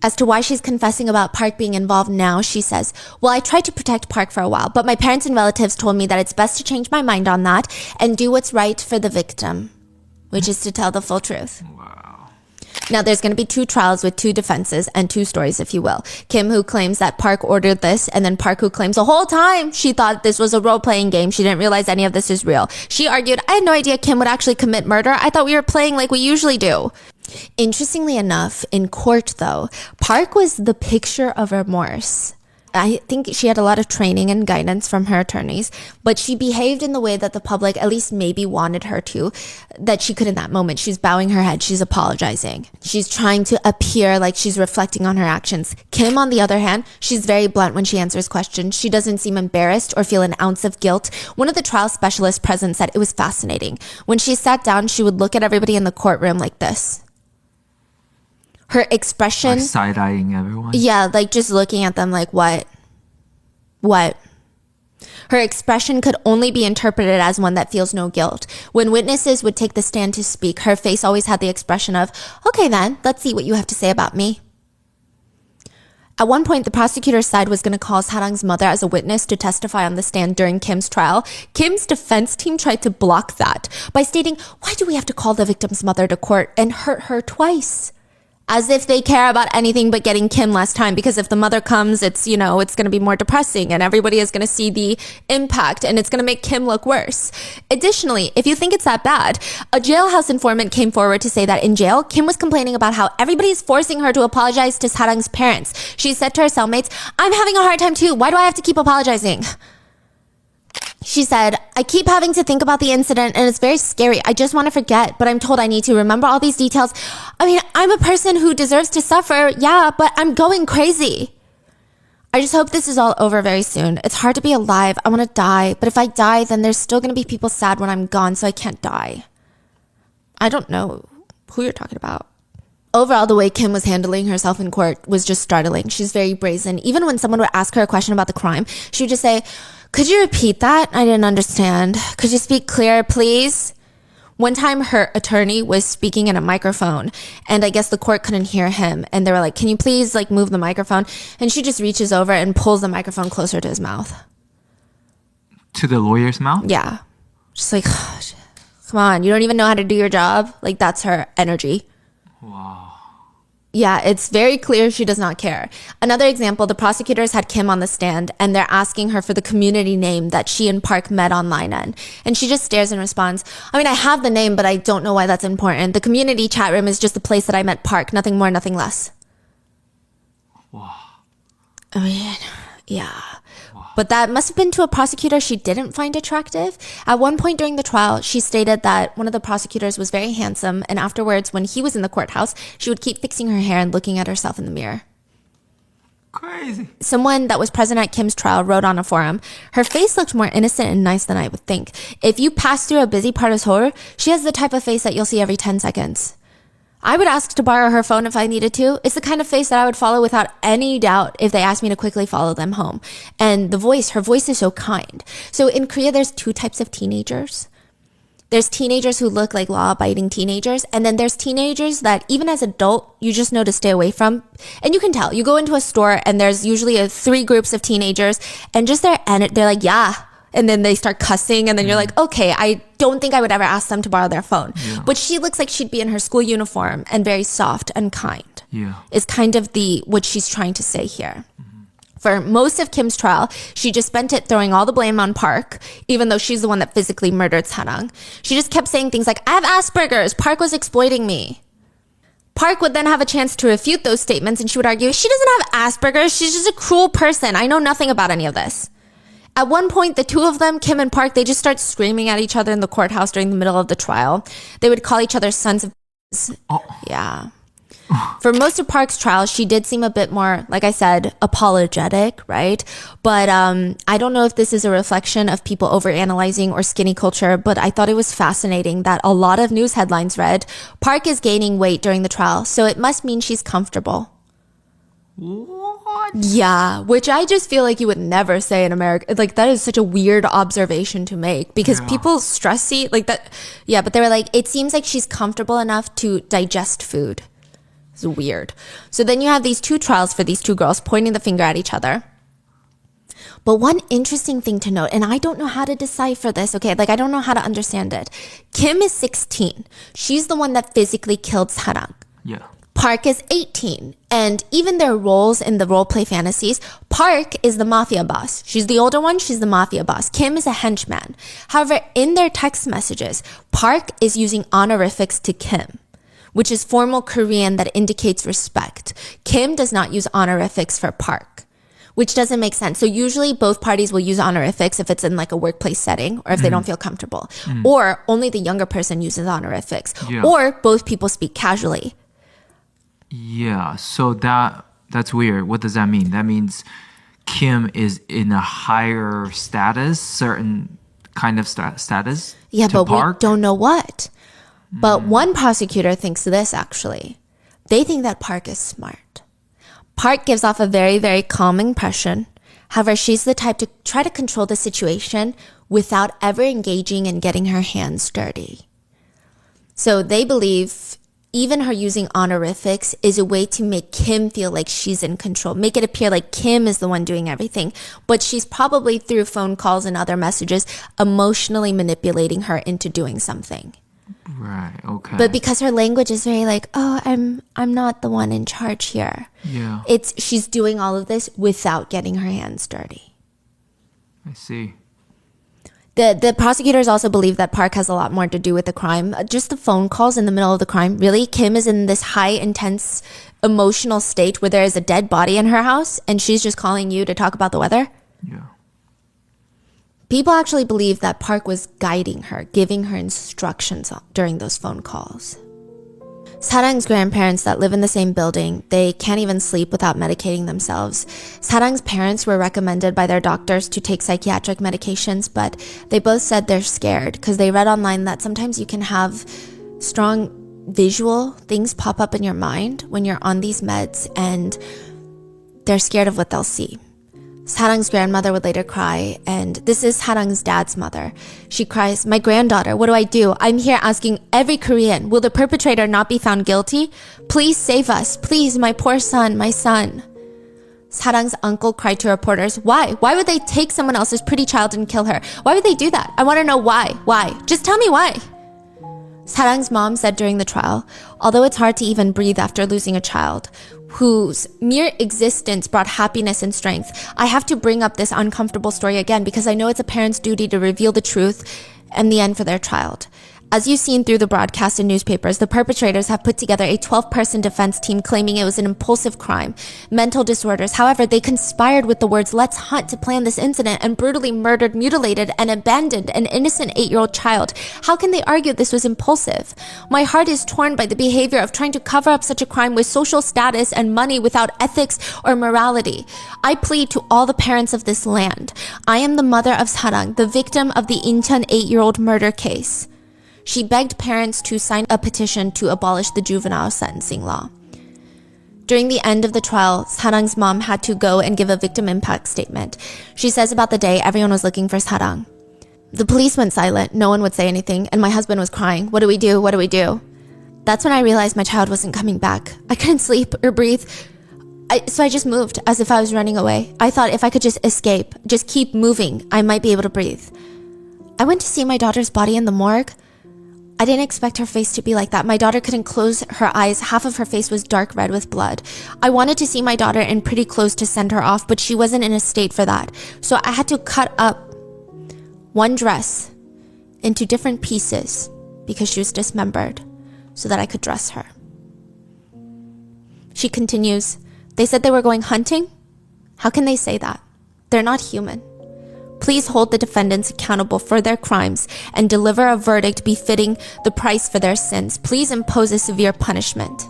As to why she's confessing about Park being involved now, she says, well, I tried to protect Park for a while, but my parents and relatives told me that it's best to change my mind on that and do what's right for the victim, which is to tell the full truth. Wow. Now, there's going to be two trials with two defenses and two stories, if you will. Kim, who claims that Park ordered this, and then Park, who claims the whole time she thought this was a role-playing game. She didn't realize any of this is real. She argued, I had no idea Kim would actually commit murder. I thought we were playing like we usually do. Interestingly enough, in court, though, Park was the picture of remorse. I think she had a lot of training and guidance from her attorneys, but she behaved in the way that the public at least maybe wanted her to, that she could in that moment. She's bowing her head. She's apologizing. She's trying to appear like she's reflecting on her actions. Kim, on the other hand, she's very blunt when she answers questions. She doesn't seem embarrassed or feel an ounce of guilt. One of the trial specialists present said it was fascinating. When she sat down, she would look at everybody in the courtroom like this. Her expression... Like side-eyeing everyone? Yeah, like just looking at them like, what? What? Her expression could only be interpreted as one that feels no guilt. When witnesses would take the stand to speak, her face always had the expression of, okay then, let's see what you have to say about me. At one point, the prosecutor's side was going to call Sarang's mother as a witness to testify on the stand during Kim's trial. Kim's defense team tried to block that by stating, why do we have to call the victim's mother to court and hurt her twice? As if they care about anything but getting Kim less time, because if the mother comes, it's going to be more depressing and everybody is going to see the impact and it's going to make Kim look worse. Additionally, if you think it's that bad, a jailhouse informant came forward to say that in jail, Kim was complaining about how everybody is forcing her to apologize to Sarang's parents. She said to her cellmates, I'm having a hard time too. Why do I have to keep apologizing? She said, I keep having to think about the incident and it's very scary. I just want to forget, but I'm told I need to remember all these details. I mean, I'm a person who deserves to suffer, yeah, but I'm going crazy. I just hope this is all over very soon. It's hard to be alive. I want to die. But if I die, then there's still going to be people sad when I'm gone, so I can't die. I don't know who you're talking about. Overall, the way Kim was handling herself in court was just startling. She's very brazen. Even when someone would ask her a question about the crime, she would just say, "Could you repeat that? I didn't understand. Could you speak clearer, please?" One time her attorney was speaking in a microphone and I guess the court couldn't hear him. And they were like, "Can you please like move the microphone?" And she just reaches over and pulls the microphone closer to his mouth. To the lawyer's mouth? Yeah. Just like, come on, you don't even know how to do your job? Like that's her energy. Wow. Yeah, it's very clear she does not care. Another example, the prosecutors had Kim on the stand and they're asking her for the community name that she and Park met online in. And she just stares and responds, "I mean, I have the name, but I don't know why that's important. The community chat room is just the place that I met Park, nothing more, nothing less." Wow. I mean, yeah. But that must have been to a prosecutor she didn't find attractive. At one point during the trial, she stated that one of the prosecutors was very handsome, and afterwards, when he was in the courthouse, she would keep fixing her hair and looking at herself in the mirror. Crazy. Someone that was present at Kim's trial wrote on a forum, "Her face looked more innocent and nice than I would think. If you pass through a busy part of Seoul, she has the type of face that you'll see every 10 seconds. I would ask to borrow her phone if I needed to. It's the kind of face that I would follow without any doubt if they asked me to quickly follow them home." And her voice is so kind. So in Korea, there's two types of teenagers. There's teenagers who look like law-abiding teenagers, and then there's teenagers that even as adult, you just know to stay away from. And you can tell. You go into a store and there's usually three groups of teenagers, and just they're like, "Yeah." And then they start cussing, and then you're like, okay, I don't think I would ever ask them to borrow their phone. Yeah. But she looks like she'd be in her school uniform and very soft and kind. Yeah. Is kind of what she's trying to say here. For most of Kim's trial, she just spent it throwing all the blame on Park, even though she's the one that physically murdered Sarang. She just kept saying things like, "I have Asperger's. Park was exploiting me." Park would then have a chance to refute those statements, and she would argue, "She doesn't have Asperger's. She's just a cruel person. I know nothing about any of this." At one point, the two of them, Kim and Park, they just start screaming at each other in the courthouse during the middle of the trial. They would call each other sons of Oh. Yeah. For most of Park's trial, she did seem a bit more, like I said, apologetic, right? But I don't know if this is a reflection of people overanalyzing or skinny culture, but I thought it was fascinating that a lot of news headlines read, "Park is gaining weight during the trial, so it must mean she's comfortable." What? Yeah, which I just feel like you would never say in America. Like, that is such a weird observation to make because people stress eat like that. Yeah, but they were like, "It seems like she's comfortable enough to digest food." It's weird. So then you have these two trials for these two girls pointing the finger at each other. But one interesting thing to note, and I don't know how to decipher this, okay? Like, I don't know how to understand it. Kim is 16. She's the one that physically killed Sarang. Yeah. Park is 18. And even their roles in the roleplay fantasies, Park is the mafia boss. She's the older one, she's the mafia boss. Kim is a henchman. However, in their text messages, Park is using honorifics to Kim, which is formal Korean that indicates respect. Kim does not use honorifics for Park, which doesn't make sense. So usually both parties will use honorifics if it's in like a workplace setting or if they don't feel comfortable. Or only the younger person uses honorifics. Yeah. Or both people speak casually. Yeah, so that's weird. What does that mean? That means Kim is in a higher status, certain kind of status. Yeah, to but Park? we don't know what. But one prosecutor thinks this, actually. They think that Park is smart. Park gives off a very, very calm impression. However, she's the type to try to control the situation without ever engaging and getting her hands dirty. So they believe even her using honorifics is a way to make Kim feel like she's in control, make it appear like Kim is the one doing everything. But she's probably, through phone calls and other messages, emotionally manipulating her into doing something. Right, okay. But because her language is very like, "Oh, I'm not the one in charge here." Yeah. She's doing all of this without getting her hands dirty. I see. The prosecutors also believe that Park has a lot more to do with the crime. Just the phone calls in the middle of the crime. Really, Kim is in this high, intense, emotional state where there is a dead body in her house and she's just calling you to talk about the weather. Yeah. People actually believe that Park was guiding her, giving her instructions during those phone calls. Sarang's grandparents that live in the same building, they can't even sleep without medicating themselves. Sarang's parents were recommended by their doctors to take psychiatric medications, but they both said they're scared because they read online that sometimes you can have strong visual things pop up in your mind when you're on these meds, and they're scared of what they'll see. Sarang's grandmother would later cry, and this is Sarang's dad's mother. She cries, "My granddaughter, what do I do? I'm here asking every Korean, will the perpetrator not be found guilty? Please save us. Please, my poor son, my son." Sarang's uncle cried to reporters, "Why? Why would they take someone else's pretty child and kill her? Why would they do that? I want to know why. Why? Just tell me why." Sarang's mom said during the trial, although it's hard to even breathe after losing a child, whose mere existence brought happiness and strength, I have to bring up this uncomfortable story again because I know it's a parent's duty to reveal the truth and the end for their child. As you've seen through the broadcast and newspapers, the perpetrators have put together a 12-person defense team claiming it was an impulsive crime, mental disorders. However, they conspired with the words "let's hunt" to plan this incident and brutally murdered, mutilated, and abandoned an innocent 8-year-old child. How can they argue this was impulsive? My heart is torn by the behavior of trying to cover up such a crime with social status and money without ethics or morality. I plead to all the parents of this land. I am the mother of Sarang, the victim of the Incheon 8-year-old murder case. She begged parents to sign a petition to abolish the juvenile sentencing law. During the end of the trial, Sarang's mom had to go and give a victim impact statement. She says about the day everyone was looking for Sarang. "The police went silent, no one would say anything, and my husband was crying. What do we do? What do we do?" That's when I realized my child wasn't coming back. I couldn't sleep or breathe. So I just moved as if I was running away. I thought if I could just escape, just keep moving, I might be able to breathe. I went to see my daughter's body in the morgue. I didn't expect her face to be like that. My daughter couldn't close her eyes. Half of her face was dark red with blood. I wanted to see my daughter in pretty clothes to send her off, but she wasn't in a state for that. So I had to cut up one dress into different pieces because she was dismembered so that I could dress her. She continues, "They said they were going hunting? How can they say that? They're not human. Please hold the defendants accountable for their crimes and deliver a verdict befitting the price for their sins. Please impose a severe punishment."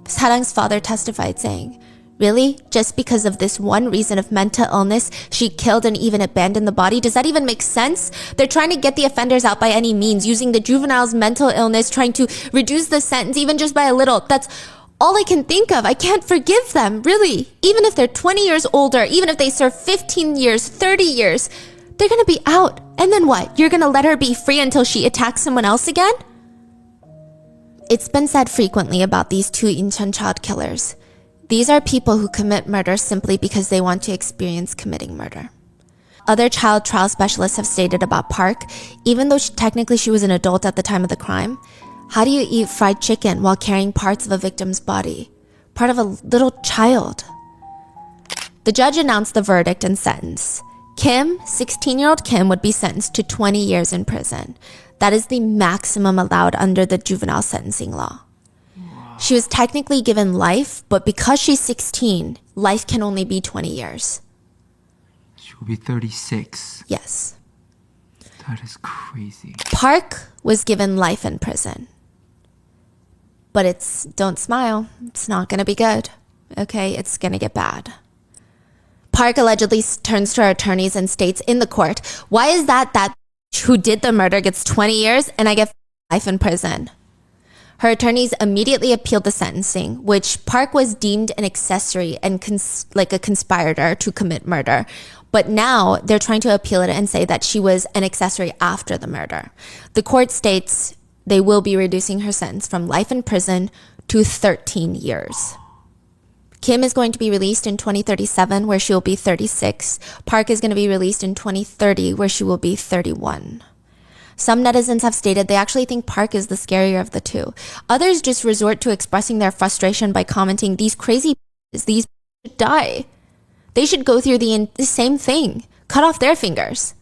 Sarang's father testified saying, "Really? Just because of this one reason of mental illness, she killed and even abandoned the body? Does that even make sense? They're trying to get the offenders out by any means, using the juvenile's mental illness, trying to reduce the sentence even just by a little. That's all I can think of. I can't forgive them, really. Even if they're 20 years older, even if they serve 15 years, 30 years, they're gonna be out. And then what? You're gonna let her be free until she attacks someone else again?" It's been said frequently about these two Incheon child killers. These are people who commit murder simply because they want to experience committing murder. Other child trial specialists have stated about Park, even though technically she was an adult at the time of the crime, how do you eat fried chicken while carrying parts of a victim's body? Part of a little child. The judge announced the verdict and sentence. Kim, 16-year-old Kim, would be sentenced to 20 years in prison. That is the maximum allowed under the juvenile sentencing law. She was technically given life, but because she's 16, life can only be 20 years. She will be 36. Yes. That is crazy. Park was given life in prison. But don't smile. It's not going to be good. Okay, it's going to get bad. Park allegedly turns to her attorneys and states in the court, "Why is that who did the murder gets 20 years and I get life in prison?" Her attorneys immediately appealed the sentencing, which Park was deemed an accessory and like a conspirator to commit murder. But now they're trying to appeal it and say that she was an accessory after the murder. The court states they will be reducing her sentence from life in prison to 13 years. Kim is going to be released in 2037, where she will be 36. Park is going to be released in 2030, where she will be 31. Some netizens have stated they actually think Park is the scarier of the two. Others just resort to expressing their frustration by commenting, "These crazy these should die. They should go through the same thing. Cut off their fingers."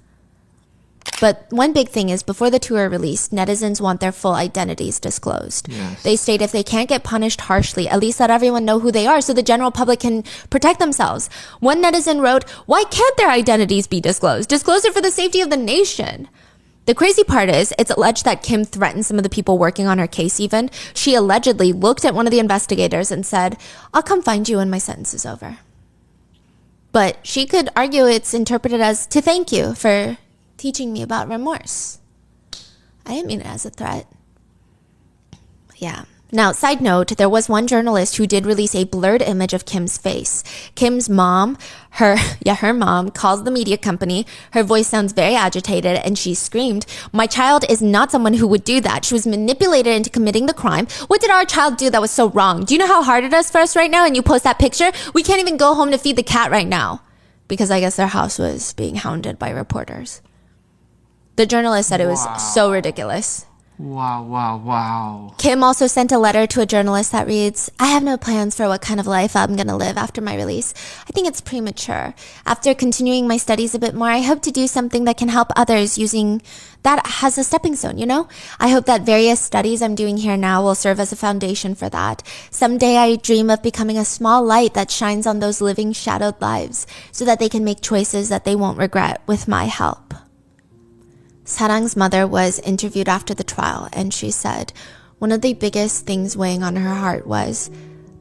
But one big thing is, before the two are released, netizens want their full identities disclosed. Yes. They state if they can't get punished harshly, at least let everyone know who they are so the general public can protect themselves. One netizen wrote, "Why can't their identities be disclosed? Disclose it for the safety of the nation." The crazy part is, it's alleged that Kim threatened some of the people working on her case even. She allegedly looked at one of the investigators and said, "I'll come find you when my sentence is over." But she could argue it's interpreted as to thank you for teaching me about remorse. I didn't mean it as a threat. Yeah. Now, side note, there was one journalist who did release a blurred image of Kim's face. Kim's mom, her mom, calls the media company. Her voice sounds very agitated, and she screamed, "My child is not someone who would do that. She was manipulated into committing the crime. What did our child do that was so wrong? Do you know how hard it is for us right now? And you post that picture? We can't even go home to feed the cat right now." Because I guess their house was being hounded by reporters. The journalist said it was so ridiculous. Wow. Kim also sent a letter to a journalist that reads, "I have no plans for what kind of life I'm going to live after my release. I think it's premature. After continuing my studies a bit more, I hope to do something that can help others using that as a stepping stone, you know? I hope that various studies I'm doing here now will serve as a foundation for that. Someday I dream of becoming a small light that shines on those living shadowed lives so that they can make choices that they won't regret with my help." Sarang's mother was interviewed after the trial, and she said one of the biggest things weighing on her heart was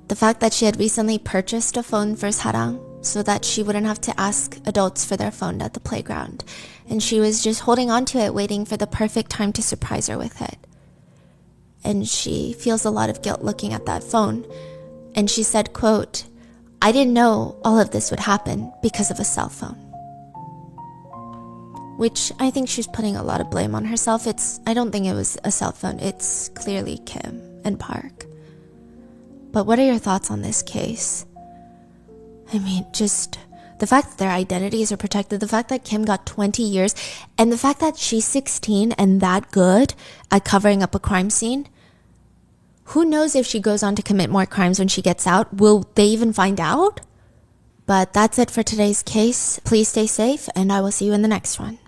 the fact that she had recently purchased a phone for Sarang so that she wouldn't have to ask adults for their phone at the playground, and she was just holding on to it, waiting for the perfect time to surprise her with it. And she feels a lot of guilt looking at that phone, and she said, quote, "I didn't know all of this would happen because of a cell phone." Which I think she's putting a lot of blame on herself. I don't think it was a cell phone. It's clearly Kim and Park. But what are your thoughts on this case? I mean, just the fact that their identities are protected, the fact that Kim got 20 years, and the fact that she's 16 and that good at covering up a crime scene. Who knows if she goes on to commit more crimes when she gets out? Will they even find out? But that's it for today's case. Please stay safe, and I will see you in the next one.